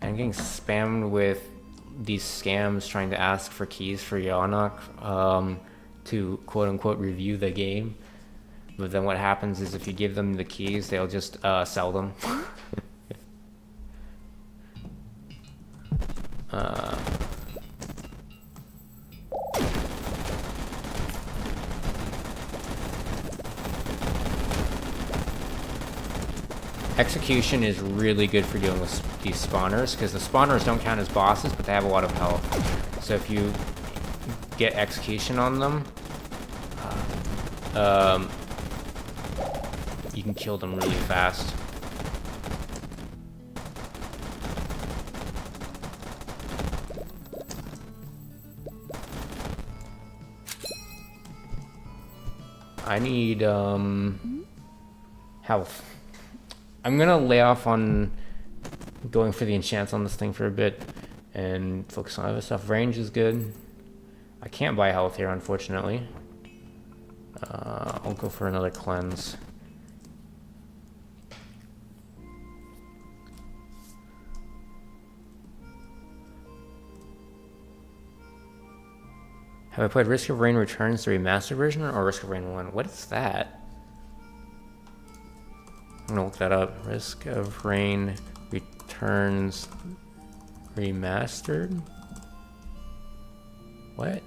I'm getting spammed with these scams trying to ask for keys for Yawnoc to quote-unquote review the game. But then what happens is if you give them the keys, they'll just sell them. Execution is really good for dealing with these spawners, because the spawners don't count as bosses, but they have a lot of health. So if you get execution on them, you can kill them really fast. I need health. I'm gonna lay off on going for the enchants on this thing for a bit and focus on other stuff. Range is good. I can't buy health here, unfortunately. I'll go for another cleanse. Have I played Risk of Rain Returns, the remastered version, or Risk of Rain 1? What is that? I'm gonna look that up. Risk of Rain Returns remastered? What?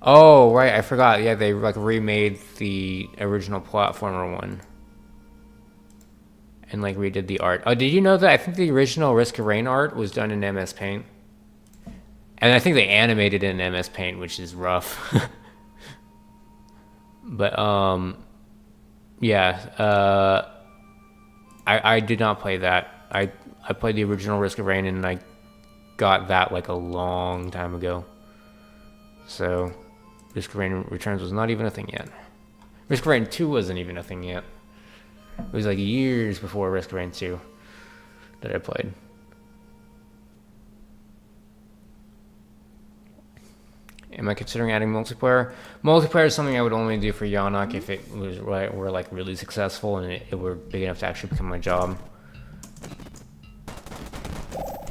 Oh, right, I forgot. Yeah, they like remade the original platformer one. And like redid the art. Oh, did you know that? I think the original Risk of Rain art was done in MS Paint. And I think they animated it in MS Paint, which is rough. But, yeah, I did not play that. I played the original Risk of Rain, and I got that like a long time ago. So, Risk of Rain Returns was not even a thing yet. Risk of Rain 2 wasn't even a thing yet. It was like years before Risk of Rain 2 that I played. Am I considering adding multiplayer? Multiplayer is something I would only do for Yawnoc if it was were like really successful and it were big enough to actually become my job.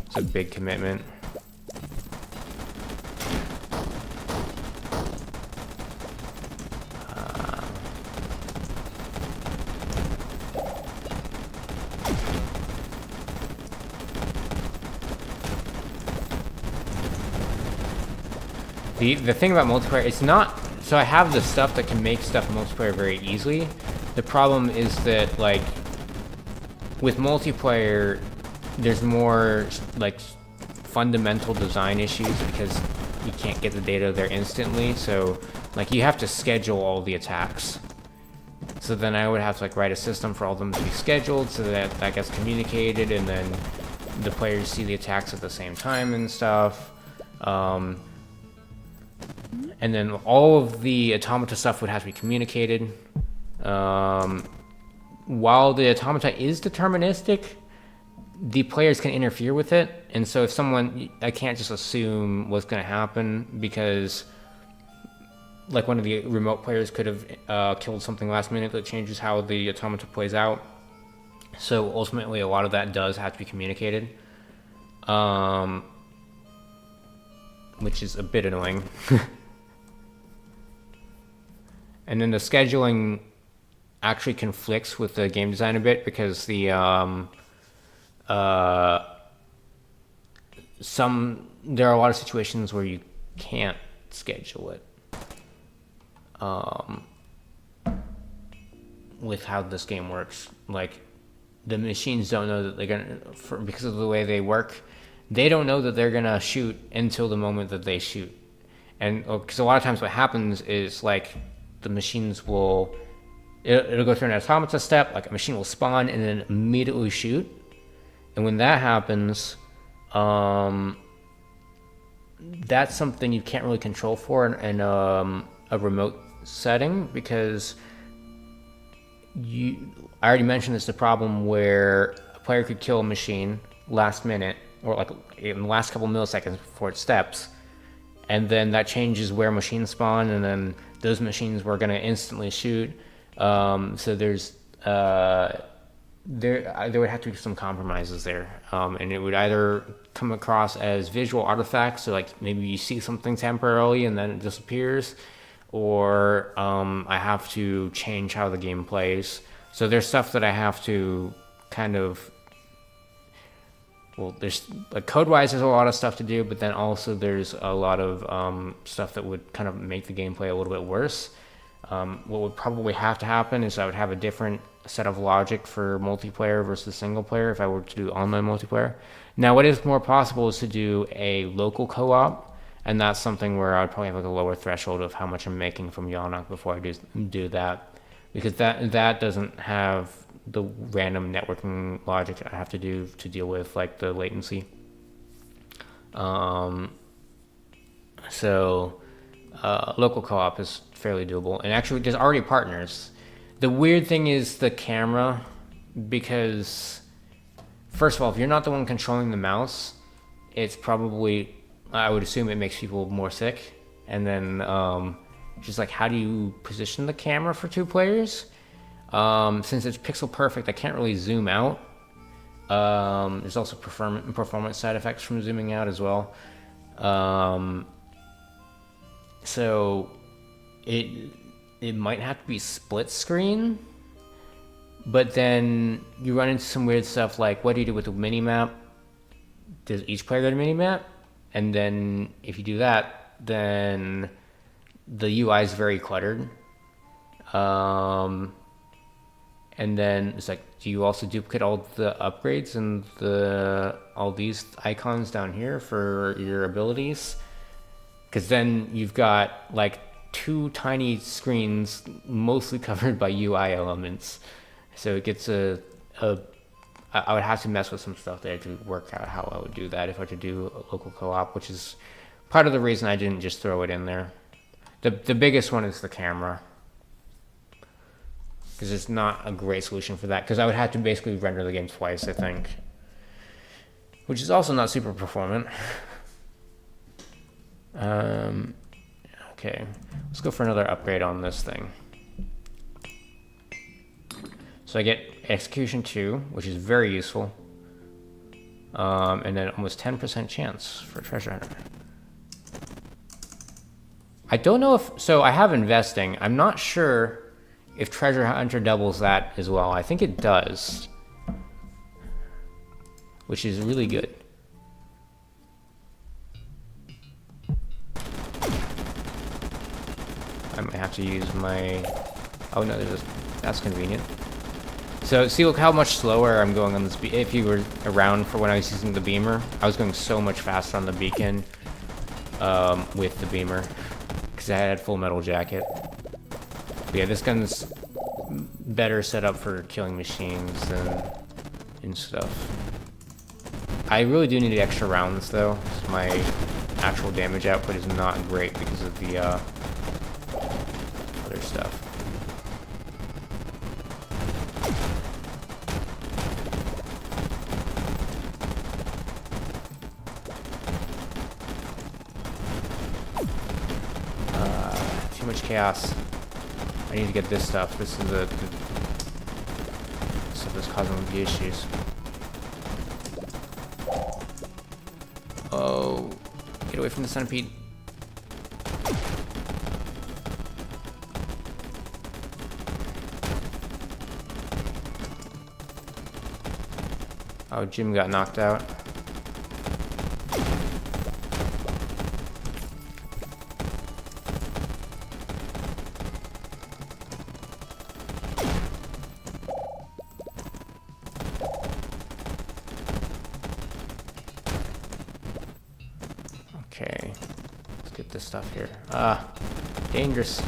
It's a big commitment. The thing about multiplayer, it's not, so I have the stuff that can make stuff multiplayer very easily. The problem is that like with multiplayer, there's more like fundamental design issues because you can't get the data there instantly. So like you have to schedule all the attacks. So then I would have to like write a system for all of them to be scheduled so that that gets communicated and then the players see the attacks at the same time and stuff. And then all of the automata stuff would have to be communicated. While the automata is deterministic, the players can interfere with it. And so if someone, I can't just assume what's going to happen because like one of the remote players could have killed something last minute that changes how the automata plays out. So ultimately a lot of that does have to be communicated. Which is a bit annoying. And then the scheduling actually conflicts with the game design a bit because the there are a lot of situations where you can't schedule it with how this game works. Like the machines don't know that they're gonna, because of the way they work, they don't know that they're gonna shoot until the moment that they shoot. And because a lot of times what happens is like the machines will, it'll go through an automata step, like a machine will spawn and then immediately shoot. And when that happens, that's something you can't really control for in a remote setting because I already mentioned this, the problem where a player could kill a machine last minute or like in the last couple milliseconds before it steps, and then that changes where machines spawn, and then those machines were going to instantly shoot. So there's there would have to be some compromises there, and it would either come across as visual artifacts, so like maybe you see something temporarily and then it disappears, or I have to change how the game plays. So there's stuff that I have to kind of, well, there's like code-wise, there's a lot of stuff to do, but then also there's a lot of stuff that would kind of make the gameplay a little bit worse. What would probably have to happen is I would have a different set of logic for multiplayer versus single player if I were to do online multiplayer. Now, what is more possible is to do a local co-op, and that's something where I'd probably have like a lower threshold of how much I'm making from Yawnoc before I do that, because that doesn't have the random networking logic I have to do to deal with like the latency. So local co-op is fairly doable, and actually there's already partners. The weird thing is the camera, because first of all, if you're not the one controlling the mouse, it's probably, I would assume it makes people more sick. And then just like, how do you position the camera for 2 players? Since it's pixel perfect, I can't really zoom out. There's also performance side effects from zooming out as well. So it might have to be split screen, but then you run into some weird stuff like, what do you do with the mini map? Does each player get a mini map? And then if you do that, then the UI is very cluttered. And then it's like, do you also duplicate all the upgrades and all these icons down here for your abilities? Because then you've got like 2 tiny screens mostly covered by UI elements. So it gets I would have to mess with some stuff there to work out how I would do that if I were to do a local co-op, which is part of the reason I didn't just throw it in there. The biggest one is the camera, because it's not a great solution for that, because I would have to basically render the game twice, I think, which is also not super performant. Okay, let's go for another upgrade on this thing. So I get execution 2, which is very useful, and then almost 10% chance for treasure hunter. I don't know if, so I have investing. I'm not sure if treasure hunter doubles that as well. I think it does, which is really good. I might have to use my, oh no, that's convenient. So see, look how much slower I'm going on this. If you were around for when I was using the beamer, I was going so much faster on the beacon with the beamer, because I had full metal jacket. But yeah, this gun's better set up for killing machines and stuff. I really do need the extra rounds though. My actual damage output is not great because of the other stuff. Too much chaos. I need to get this stuff. This is the stuff that's causing the issues. Oh, get away from the centipede. Oh, Jim got knocked out. Okay, let's get this stuff here. Ah, dangerous.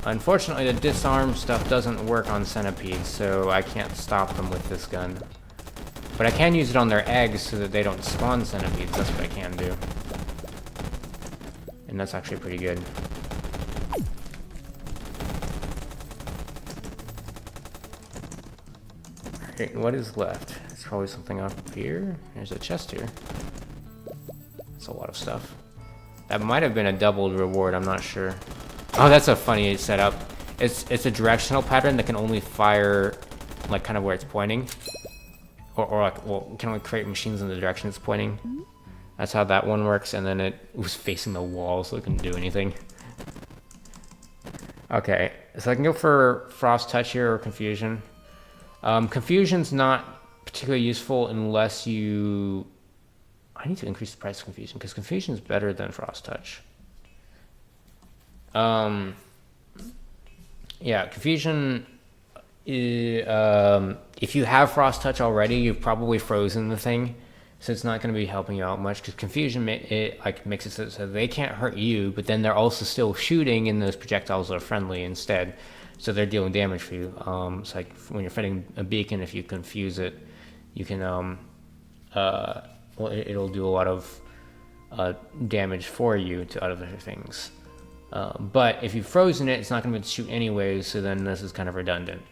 Unfortunately, the disarm stuff doesn't work on centipedes, so I can't stop them with this gun. But I can use it on their eggs so that they don't spawn centipedes. That's what I can do. And that's actually pretty good. Alright, what is left? There's probably something up here. There's a chest here. That's a lot of stuff. That might have been a doubled reward, I'm not sure. Oh, that's a funny setup. It's a directional pattern that can only fire like kind of where it's pointing. Or like, well, can only create machines in the direction it's pointing. That's how that one works, and then it was facing the wall, so it couldn't do anything. Okay, so I can go for Frost Touch here or Confusion. Confusion's not particularly useful unless you... I need to increase the price of Confusion, because Confusion is better than Frost Touch. Yeah, Confusion. If you have Frost Touch already, you've probably frozen the thing, so it's not going to be helping you out much. Because Confusion makes it so they can't hurt you, but then they're also still shooting, and those projectiles are friendly instead, so they're dealing damage for you. It's like when you're fighting a beacon, if you confuse it, you can it'll do a lot of damage for you to other things. But if you've frozen it, it's not going to be able to shoot anyways, so then this is kind of redundant.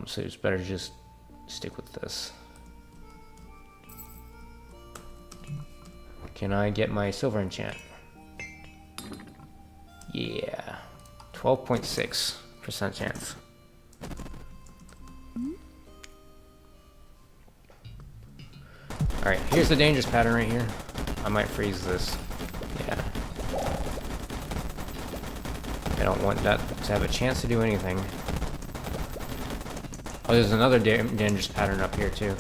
So it's better to just stick with this. Can I get my silver enchant? Yeah. 12.6% chance. Alright, here's the dangerous pattern right here. I might freeze this. Yeah. I don't want that to have a chance to do anything. Oh, there's another dangerous pattern up here, too.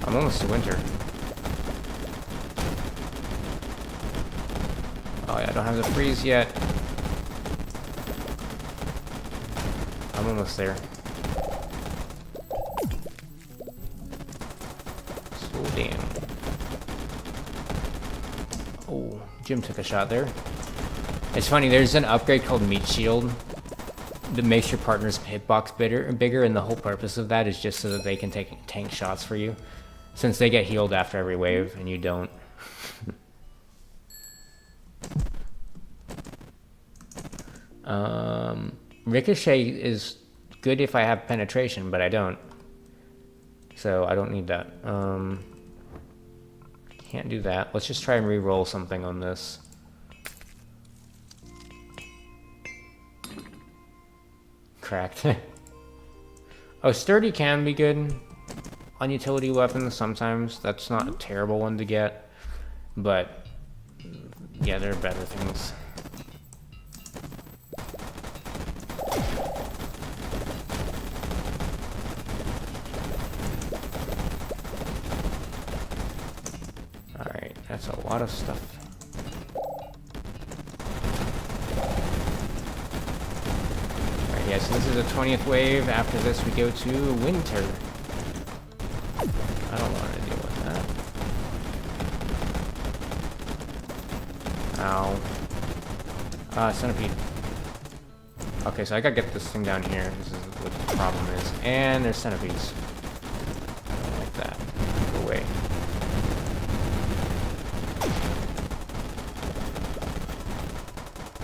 I'm almost to winter. Oh, yeah, I don't have the freeze yet. I'm almost there. So damn. Oh, Jim took a shot there. It's funny, there's an upgrade called Meat Shield that makes your partner's hitbox bigger, and the whole purpose of that is just so that they can take tank shots for you, since they get healed after every wave and you don't. Ricochet is good if I have penetration, but I don't, so I don't need that. Can't do that. Let's just try and re-roll something on this. Cracked. Oh, sturdy can be good on utility weapons sometimes. That's not a terrible one to get, but yeah, there are better things. Alright, that's a lot of stuff. Yeah, so this is the 20th wave. After this, we go to winter. I don't want to deal with that. Ow. Centipede. Okay, so I gotta get this thing down here. This is what the problem is. And there's centipedes. I don't like that. Go away.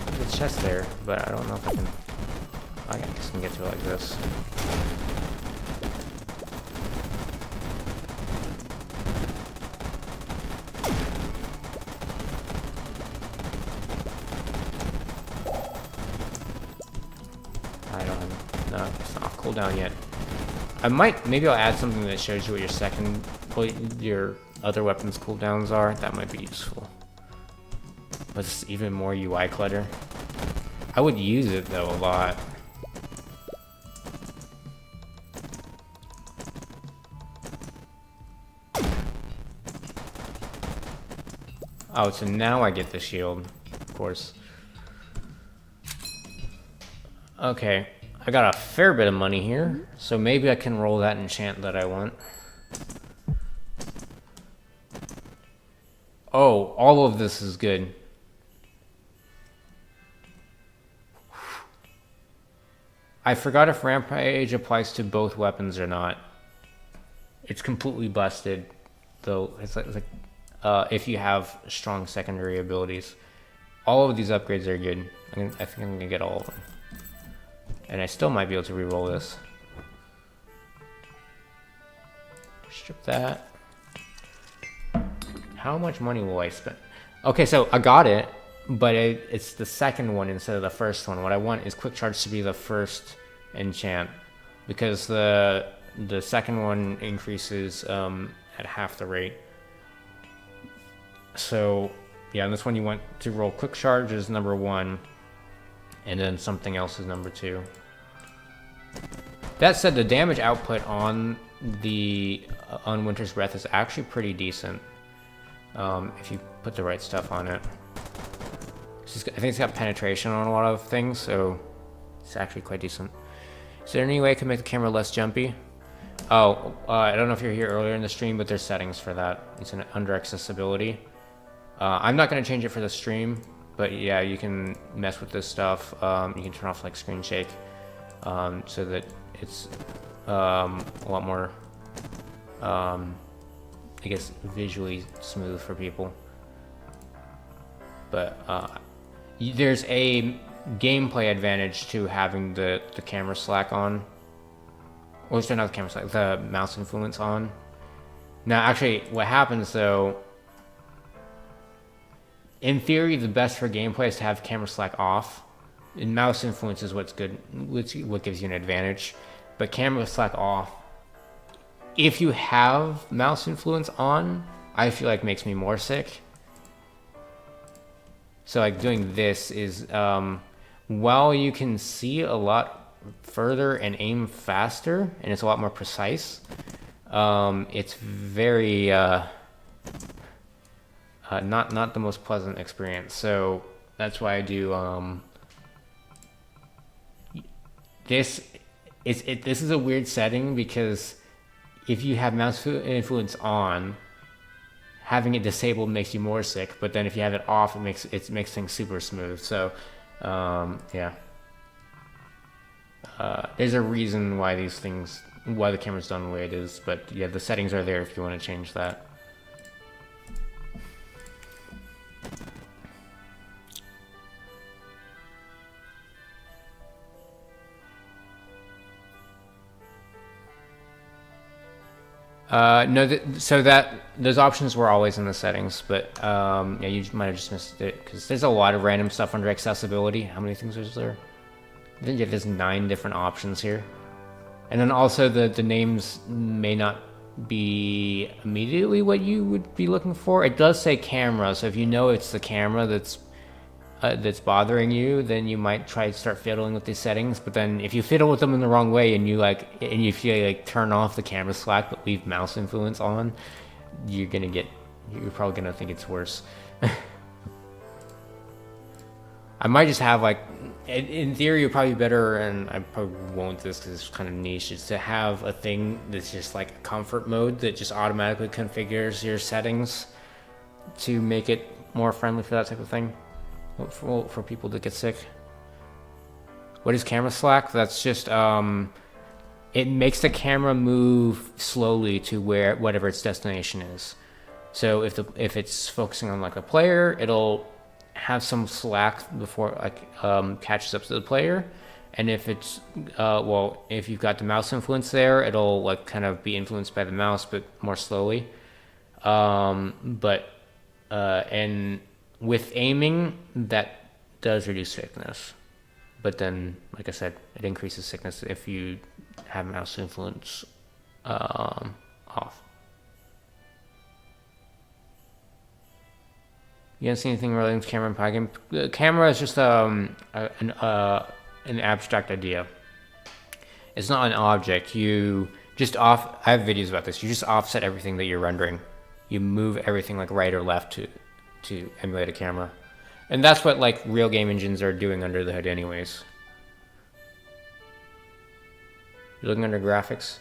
There's a chest there, but I don't know if I can... I guess I can get to it like this. I don't have... No, it's not off cooldown yet. Maybe I'll add something that shows you what your other weapons cooldowns are. That might be useful. But it's even more UI clutter. I would use it though a lot. Oh, so now I get the shield, of course. Okay, I got a fair bit of money here, so maybe I can roll that enchant that I want. Oh, all of this is good. I forgot if Rampage applies to both weapons or not. It's completely busted, though. It's like if you have strong secondary abilities. All of these upgrades are good. I think I'm gonna get all of them. And I still might be able to reroll this. Strip that. How much money will I spend? Okay, so I got it, but it's the second one instead of the first one. What I want is Quick Charge to be the first enchant, because the second one increases at half the rate. So yeah, in this one you want to roll Quick Charge as number 1, and then something else is number 2. That said, the damage output on Winter's Breath is actually pretty decent if you put the right stuff on it. I think it's got penetration on a lot of things, so it's actually quite decent. Is there any way I can make the camera less jumpy? Oh, I don't know if you're here earlier in the stream, but there's settings for that. It's under accessibility. I'm not going to change it for the stream, but yeah, you can mess with this stuff. You can turn off like screen shake, so that it's a lot more, I guess, visually smooth for people. But there's a gameplay advantage to having the camera slack on. Well, it's not the camera slack, the mouse influence on. Now, actually, what happens though, in theory, the best for gameplay is to have camera slack off. And mouse influence is what's good, what gives you an advantage. But camera slack off, if you have mouse influence on, I feel like makes me more sick. So like doing this is, while you can see a lot further and aim faster, and it's a lot more precise, it's very not the most pleasant experience. So that's why I do this is a weird setting, because if you have mouse influence on, having it disabled makes you more sick, but then if you have it off, it makes things super smooth. So yeah, there's a reason why why the camera's done the way it is, but yeah, the settings are there if you want to change that. No, so those options were always in the settings, but yeah, you might have just missed it, because there's a lot of random stuff under accessibility. How many things is there? I think there's 9 different options here. And then also the names may not be immediately what you would be looking for. It does say camera, so if you know it's the camera that's bothering you, then you might try to start fiddling with these settings. But then if you fiddle with them in the wrong way, and if you turn off the camera slack but leave mouse influence on, you're probably gonna think it's worse. I might just have in theory, it'd probably be better, and I probably won't do this because it's kind of niche, is to have a thing that's just like a comfort mode that just automatically configures your settings to make it more friendly for that type of thing. For people that get sick. What is camera slack? That's just it makes the camera move slowly to whatever its destination is. So if it's focusing on like a player, it'll have some slack before catches up to the player. And if it's if you've got the mouse influence there, it'll kind of be influenced by the mouse, but more slowly. And with aiming, that does reduce sickness. But then, like I said, it increases sickness if you have mouse influence off. You don't see anything relating to camera and pie game? The camera is just an abstract idea. It's not an object. I have videos about this. You just offset everything that you're rendering. You move everything like right or left to emulate a camera. And that's what real game engines are doing under the hood anyways. You're looking under graphics?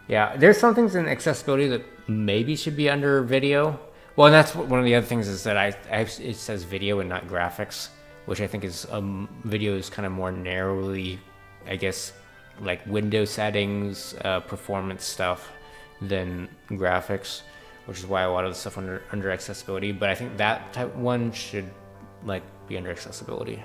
Yeah, there's some things in accessibility that maybe should be under video. Well, and that's one of the other things is that it says video and not graphics, which I think is video is kind of more narrowly, I guess, like window settings, performance stuff than graphics, which is why a lot of the stuff under accessibility. But I think that type one should be under accessibility.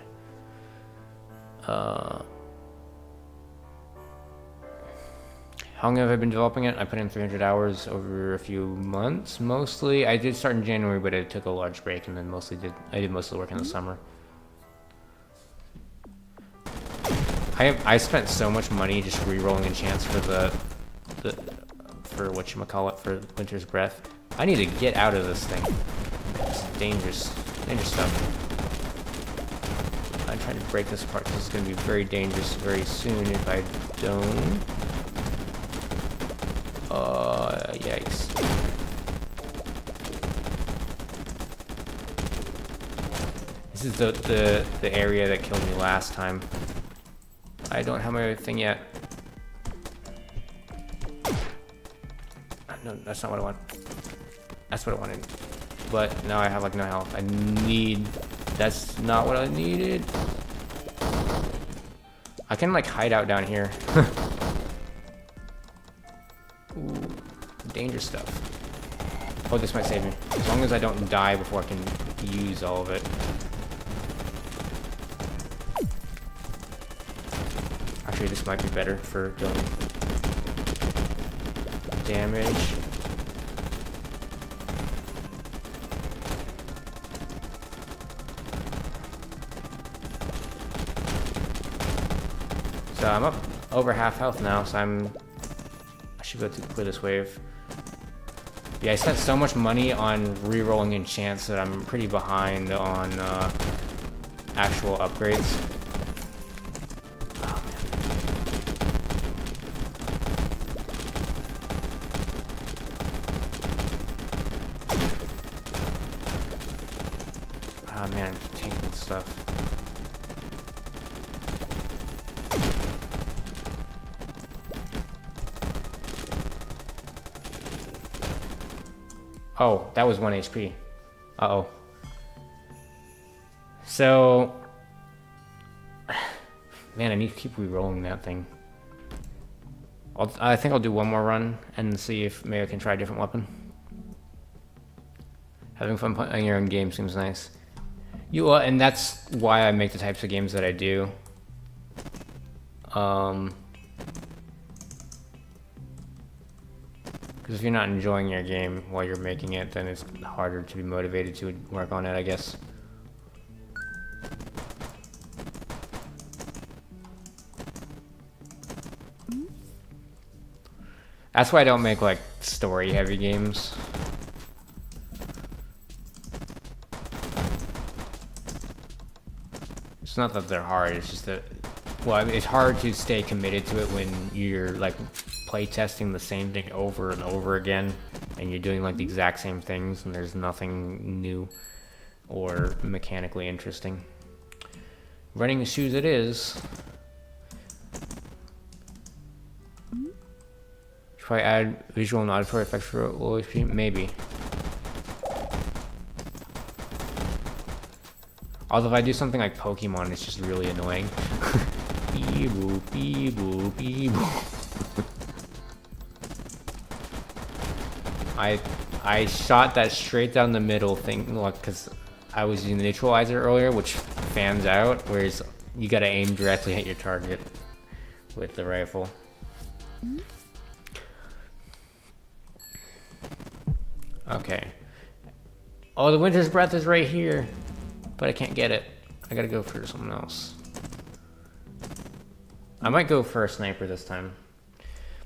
How long have I been developing it? I put in 300 hours over a few months, mostly. I did start in January, but I took a large break, and then I did most of the work in the summer. I spent so much money just re-rolling enchants for for whatchamacallit, for Winter's Breath. I need to get out of this thing. It's dangerous stuff. I'm trying to break this apart. This is going to be very dangerous very soon if I don't. Yikes. This is the area that killed me last time. I don't have my thing yet. No, that's not what I want. That's what I wanted. But now I have like no health. That's not what I needed. I can like hide out down here. Ooh, dangerous stuff. Oh, this might save me. As long as I don't die before I can use all of it. Actually, this might be better for doing damage. So I'm up over half health now, so I should be able to clear this wave. Yeah, I spent so much money on re-rolling enchants that I'm pretty behind on actual upgrades. Oh, man. Oh man, I'm taking stuff. Oh, that was 1 HP. Uh-oh. So... Man, I need to keep re-rolling that thing. I think I'll do one more run and see if maybe I can try a different weapon. Having fun playing your own game seems nice. And that's why I make the types of games that I do. Because if you're not enjoying your game while you're making it, then it's harder to be motivated to work on it, I guess. That's why I don't make, like, story-heavy games. It's not that they're hard, it's just that... Well, I mean, it's hard to stay committed to it when you're, like... playtesting the same thing over and over again, and you're doing like the exact same things, and there's nothing new or mechanically interesting. Running shoes it is. Should I add visual and auditory effects for OSP? Maybe. Although if I do something like Pokemon, it's just really annoying. Beep-boop, beep-boop, beep-boop. I shot that straight down the middle thing, like, because I was using the neutralizer earlier, which fans out, whereas you gotta aim directly at your target with the rifle. Okay. Oh, the Winter's Breath is right here, but I can't get it. I gotta go for something else. I might go for a sniper this time.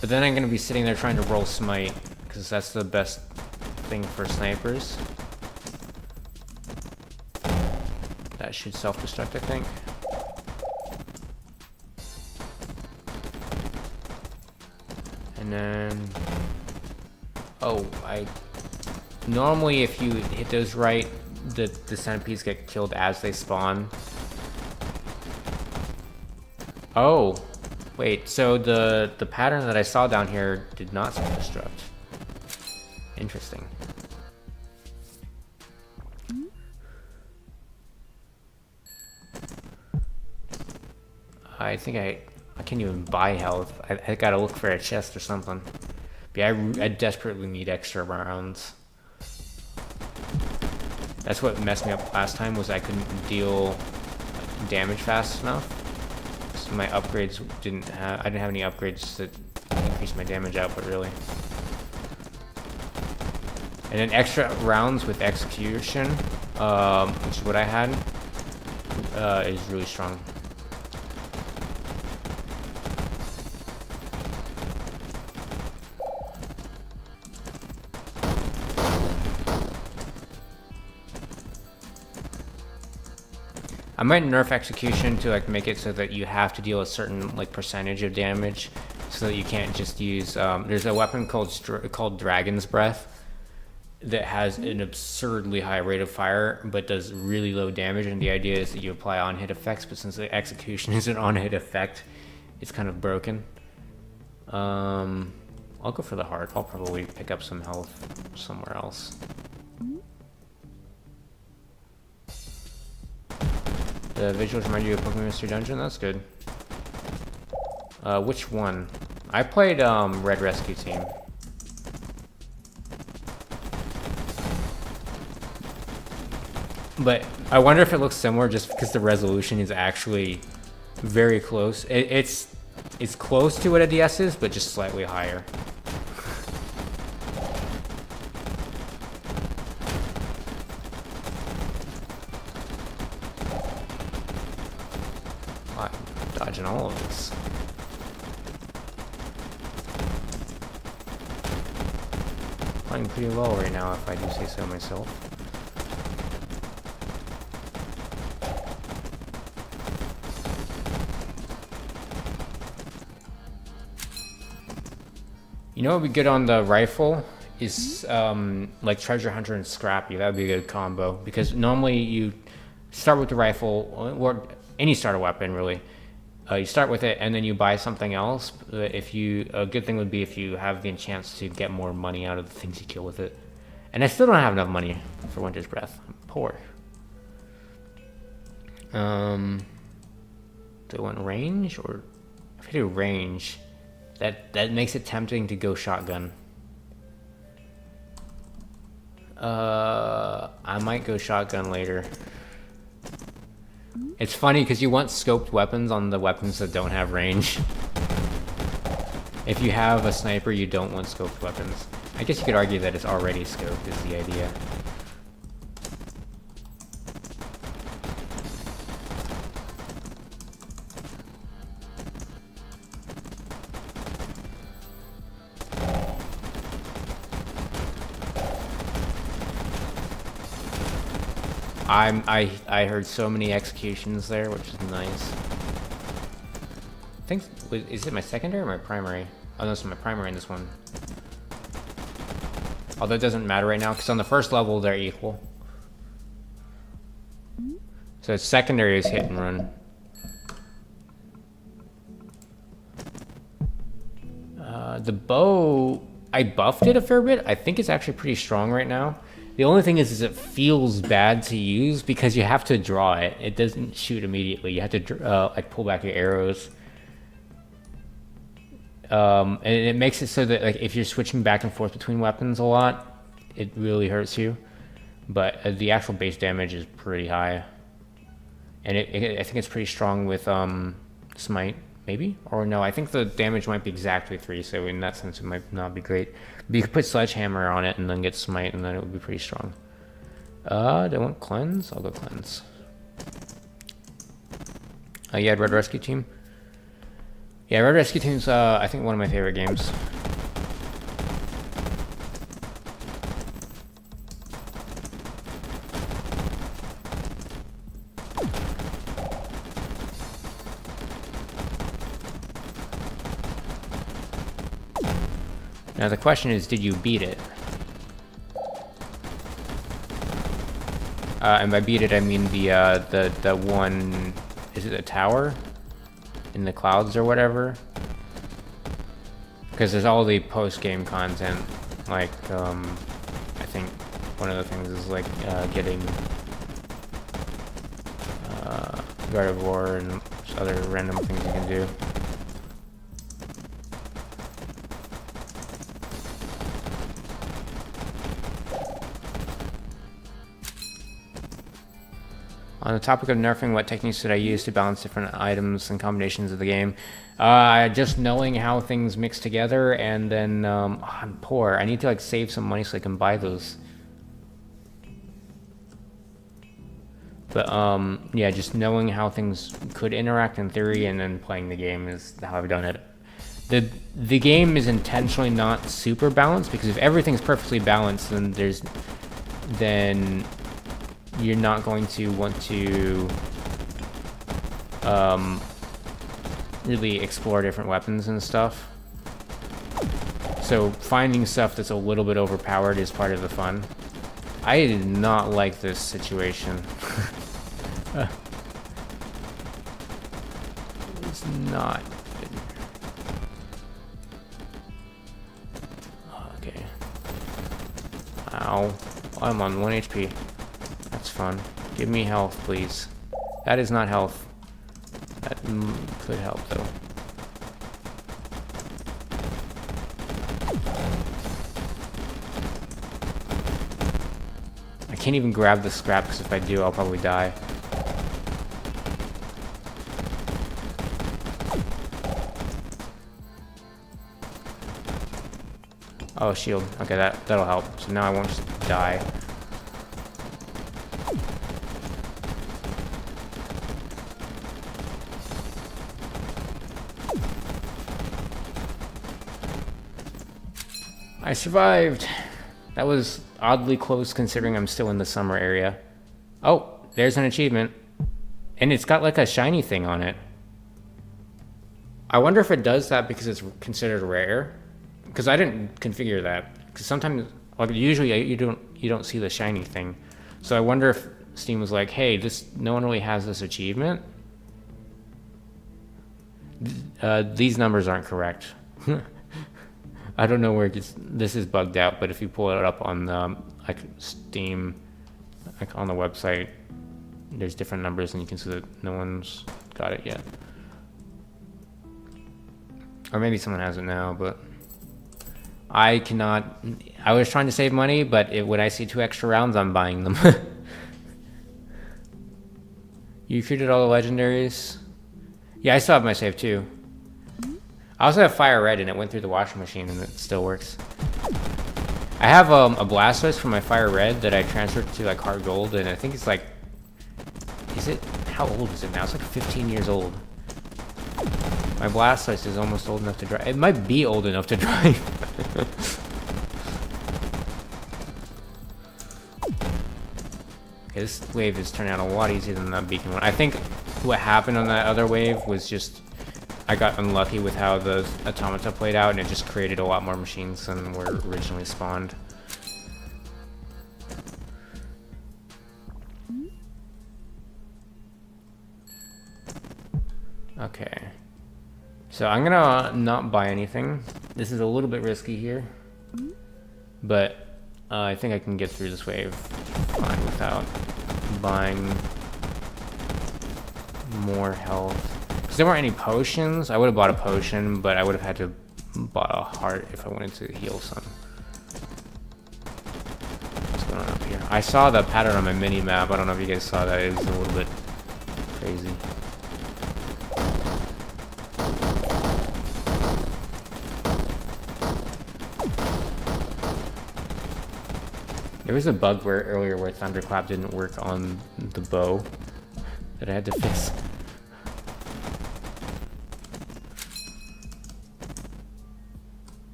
But then I'm gonna be sitting there trying to roll smite, because that's the best thing for snipers. That should self-destruct, I think. And then... Oh, normally if you hit those right, the centipedes get killed as they spawn. Oh! Wait, so the pattern that I saw down here did not self-destruct. Interesting. I think I can't even buy health. I gotta look for a chest or something. But yeah, I desperately need extra rounds. That's what messed me up last time, was I couldn't deal damage fast enough. So my upgrades I didn't have any upgrades that increased my damage output really. And then extra rounds with execution, which is what I had, is really strong. I might nerf execution to like make it so that you have to deal a certain like percentage of damage, so that you can't just use. There's a weapon called Dragon's Breath that has an absurdly high rate of fire but does really low damage, and the idea is that you apply on-hit effects, but since the execution is an on-hit effect, it's kind of broken. I'll go for the heart. I'll probably pick up some health somewhere else. The visuals remind you of Pokemon Mystery Dungeon? That's good. Which one? I played Red Rescue Team. But I wonder if it looks similar just because the resolution is actually very close. It's close to what a DS is, but just slightly higher. I'm dodging all of this. Playing pretty well right now, if I do say so myself. You know what would be good on the rifle is like Treasure Hunter and Scrappy. That would be a good combo, because normally you start with the rifle, or any starter weapon really. You start with it and then you buy something else. A good thing would be if you have the chance to get more money out of the things you kill with it. And I still don't have enough money for Winter's Breath. I'm poor. Do I want range, or if I do range? That makes it tempting to go shotgun. I might go shotgun later. It's funny because you want scoped weapons on the weapons that don't have range. If you have a sniper, you don't want scoped weapons. I guess you could argue that it's already scoped is the idea. I heard so many executions there, which is nice. I think, is it my secondary or my primary? Oh, no, it's my primary in this one. Although it doesn't matter right now, because on the first level they're equal. So secondary is hit and run. The bow, I buffed it a fair bit. I think it's actually pretty strong right now. The only thing is it feels bad to use because you have to draw it. It doesn't shoot immediately. You have to like pull back your arrows. And it makes it so that like if you're switching back and forth between weapons a lot, it really hurts you. But the actual base damage is pretty high. And I think it's pretty strong with Smite, maybe? Or no, I think the damage might be exactly 3, so in that sense it might not be great. But you could put Sledgehammer on it and then get Smite, and then it would be pretty strong. Do I want Cleanse? I'll go Cleanse. You had Red Rescue Team? Yeah, Red Rescue Team's I think one of my favorite games. Now the question is, did you beat it? And by beat it, I mean the one, is it a tower? In the clouds or whatever? Because there's all the post-game content, like, I think one of the things is like getting Guard of War and other random things you can do. On the topic of nerfing, what techniques should I use to balance different items and combinations of the game? Just knowing how things mix together, and then I'm poor. I need to like save some money so I can buy those. But yeah, just knowing how things could interact in theory, and then playing the game is how I've done it. The game is intentionally not super balanced, because if everything's perfectly balanced, then you're not going to want to really explore different weapons and stuff. So finding stuff that's a little bit overpowered is part of the fun. I did not like this situation. It's not good. Okay. Ow. I'm on 1 HP. That's fun. Give me health, please. That is not health. That could help, though. I can't even grab the scrap, because if I do, I'll probably die. Oh, shield. Okay, that'll help. So now I won't just die. I survived. That was oddly close considering I'm still in the summer area. Oh, there's an achievement. And it's got like a shiny thing on it. I wonder if it does that because it's considered rare. Because I didn't configure that. Because sometimes, like usually you don't see the shiny thing. So I wonder if Steam was like, hey, no one really has this achievement. These numbers aren't correct. I don't know where this is bugged out, but if you pull it up on like Steam, like on the website, there's different numbers, and you can see that no one's got it yet. Or maybe someone has it now, but I cannot. I was trying to save money, but when I see 2 extra rounds, I'm buying them. You created all the legendaries? Yeah, I still have my save too. I also have Fire Red, and it went through the washing machine, and it still works. I have a Blastoise from my Fire Red that I transferred to like Hard Gold, and I think it's like, how old is it now? It's like 15 years old. My Blastoise is almost old enough to drive. It might be old enough to drive. Okay, this wave is turning out a lot easier than that beacon one. I think what happened on that other wave was just I got unlucky with how the automata played out, and it just created a lot more machines than were originally spawned. Okay. So I'm gonna not buy anything. This is a little bit risky here, but I think I can get through this wave fine without buying more health. Because there weren't any potions. I would have bought a potion, but I would have had to bought a heart if I wanted to heal some. What's going on up here? I saw the pattern on my mini map. I don't know if you guys saw that. It was a little bit crazy. There was a bug earlier where Thunderclap didn't work on the bow that I had to fix.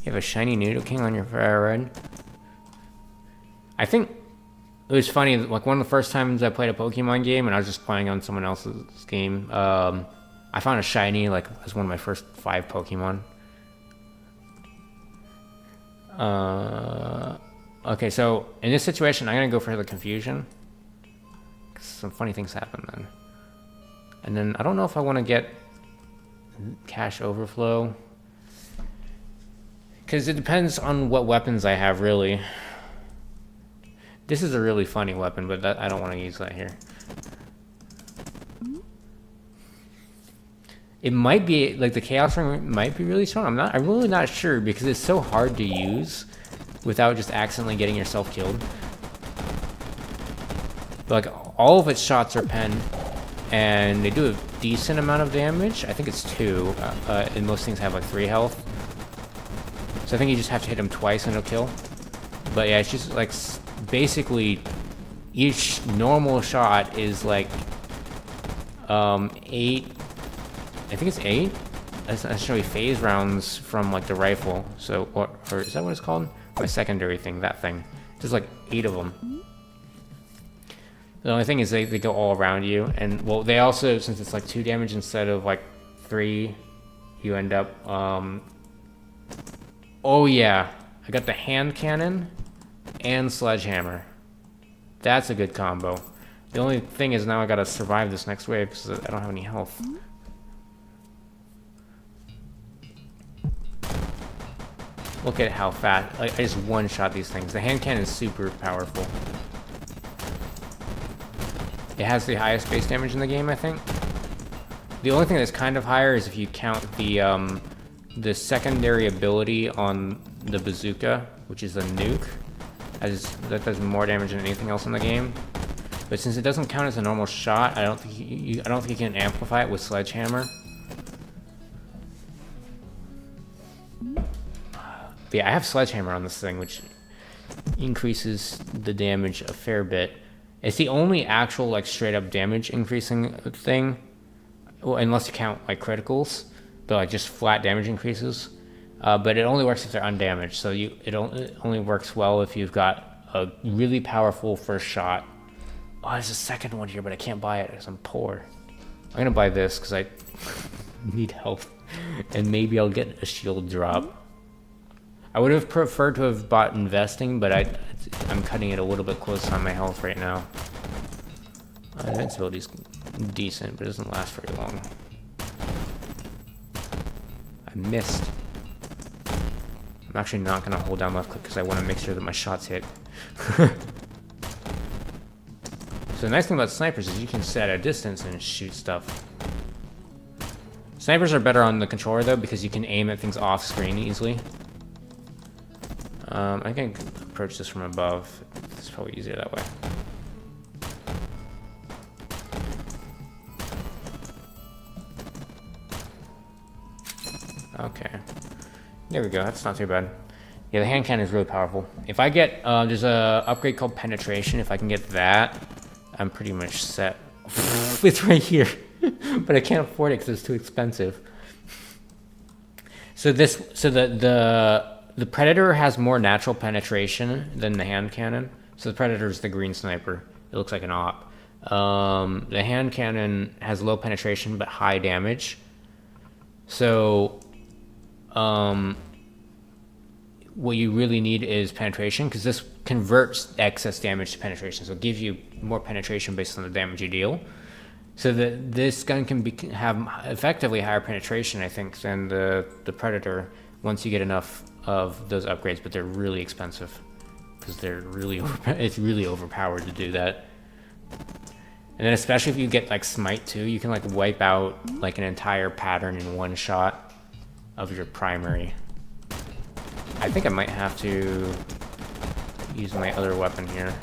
You have a shiny Noodle King on your Fire Red? I think it was funny, like one of the first times I played a Pokemon game and I was just playing on someone else's game, I found a shiny, like, as one of my first 5 Pokemon. Okay, so in this situation, I'm gonna go for the confusion. Some funny things happen then. And then I don't know if I want to get cash overflow, because it depends on what weapons I have, really. This is a really funny weapon, but I don't want to use that here. It might be, like, the Chaos Ring might be really strong. I'm really not sure, because it's so hard to use without just accidentally getting yourself killed. But, like, all of its shots are pen, and they do a decent amount of damage. I think it's 2, and most things have, like, 3 health. So I think you just have to hit him twice and it'll kill. But yeah, it's just, like, basically, each normal shot is, like, 8... I think it's 8. That's actually phase rounds from like the rifle. So, or is that what it's called? My secondary thing, that thing. There's like 8 of them. The only thing is they go all around you, and well, they also, since it's like 2 damage instead of like 3, you end up. Oh yeah, I got the hand cannon and sledgehammer. That's a good combo. The only thing is now I gotta survive this next wave because I don't have any health. Look at how fast, like, I just one-shot these things. The hand cannon is super powerful. It has the highest base damage in the game, I think. The only thing that's kind of higher is if you count the secondary ability on the bazooka, which is a nuke. That does more damage than anything else in the game. But since it doesn't count as a normal shot, I don't think you can amplify it with sledgehammer. But yeah, I have sledgehammer on this thing, which increases the damage a fair bit. It's the only actual like straight up damage increasing thing, well, unless you count like criticals, but like just flat damage increases. But it only works if they're undamaged. So it only works well if you've got a really powerful first shot. Oh, there's a second one here, but I can't buy it because I'm poor. I'm gonna buy this because I need help, and maybe I'll get a shield drop. I would have preferred to have bought investing, but I'm cutting it a little bit close on my health right now. Invincibility's decent, but it doesn't last very long. I missed. I'm actually not going to hold down left click because I want to make sure that my shots hit. So the nice thing about snipers is you can sit at a distance and shoot stuff. Snipers are better on the controller though because you can aim at things off screen easily. I can approach this from above. It's probably easier that way. Okay. There we go. That's not too bad. Yeah, the hand cannon is really powerful. If I get, there's a upgrade called penetration. If I can get that, I'm pretty much set. It's right here, but I can't afford it because it's too expensive. So the Predator has more natural penetration than the hand cannon. So the Predator is the green sniper. It looks like an op. The hand cannon has low penetration but high damage. So what you really need is penetration because this converts excess damage to penetration. So it gives you more penetration based on the damage you deal. So this gun can have effectively higher penetration, I think, than the Predator once you get enough of those upgrades, but they're really expensive because it's really overpowered to do that. And then especially if you get like smite too, you can like wipe out like an entire pattern in one shot of your primary. I think I might have to use my other weapon here.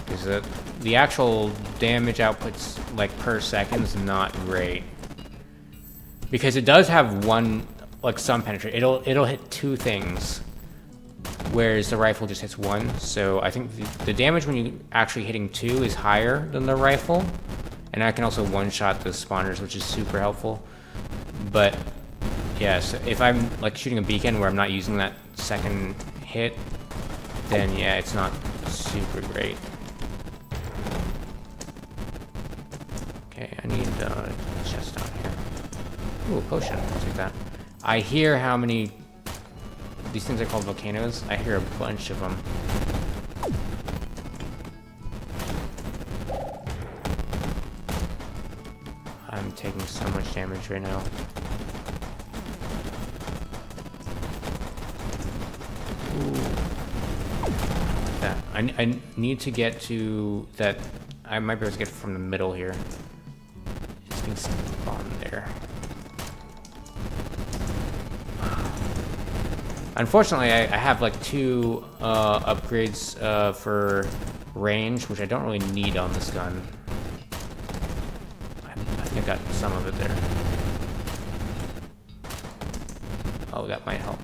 Because the actual damage outputs like per second is not great. Because it does have some penetration. It'll hit 2 things, whereas the rifle just hits 1. So I think the damage when you actually hitting 2 is higher than the rifle, and I can also one-shot the spawners, which is super helpful. But yeah, so if I'm like shooting a beacon where I'm not using that second hit, then yeah, it's not super great. Okay, I need a chest down here. Ooh, potion. I'll take that. I hear how many... These things are called volcanoes. I hear a bunch of them. I'm taking so much damage right now. Ooh. That. I need to get to that... I might be able to get it from the middle here. It's being spawned there. Unfortunately, I have like 2 upgrades for range, which I don't really need on this gun. I think I got some of it there. Oh, that might help.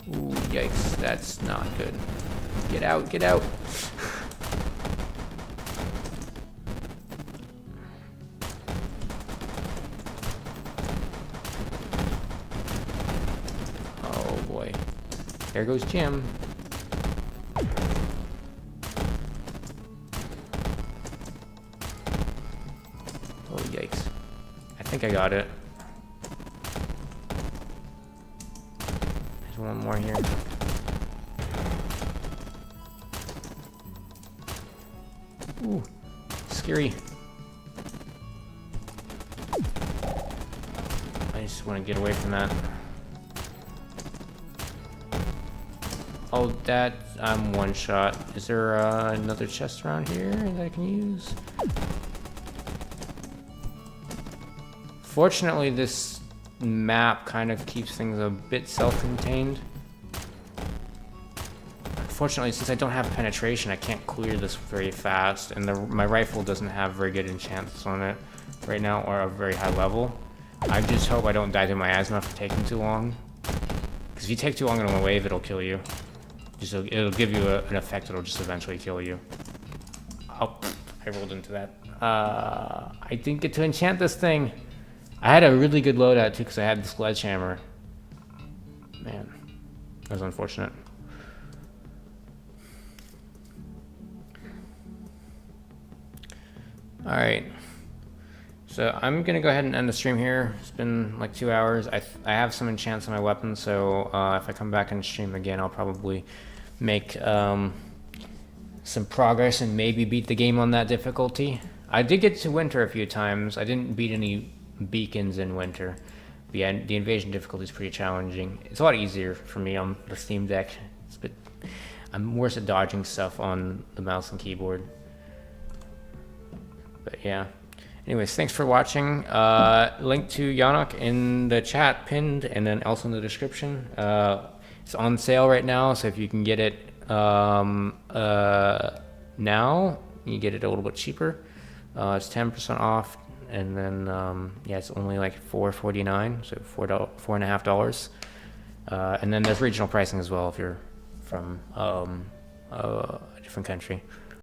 Ooh, yikes, that's not good. Get out, get out. There goes Jim. Oh, yikes. I think I got it. There's one more here. Ooh, scary. I just want to get away from that. Oh, that, I'm one shot. Is there another chest around here that I can use? Fortunately, this map kind of keeps things a bit self-contained. Unfortunately, since I don't have penetration, I can't clear this very fast, and my rifle doesn't have very good enchants on it right now, or a very high level. I just hope I don't die to miasma for taking too long. Because if you take too long on a wave, it'll kill you. It'll give you an effect that'll just eventually kill you. Oh, I rolled into that. I didn't get to enchant this thing. I had a really good loadout too because I had the sledgehammer. Man, that was unfortunate. Alright. So I'm gonna go ahead and end the stream here. It's been like 2 hours. I have some enchants on my weapon, so if I come back and stream again, I'll probably make some progress and maybe beat the game on that difficulty. I did get to winter a few times. I didn't beat any beacons in winter. But yeah, the invasion difficulty is pretty challenging. It's a lot easier for me on the Steam Deck. I'm worse at dodging stuff on the mouse and keyboard. But yeah. Anyways, thanks for watching. Link to Yawnoc in the chat pinned, and then also in the description. It's on sale right now, so if you can get it now, you get it a little bit cheaper. It's 10% off, and then yeah, it's only like $4.49, so $4.50. And then there's regional pricing as well if you're from a different country.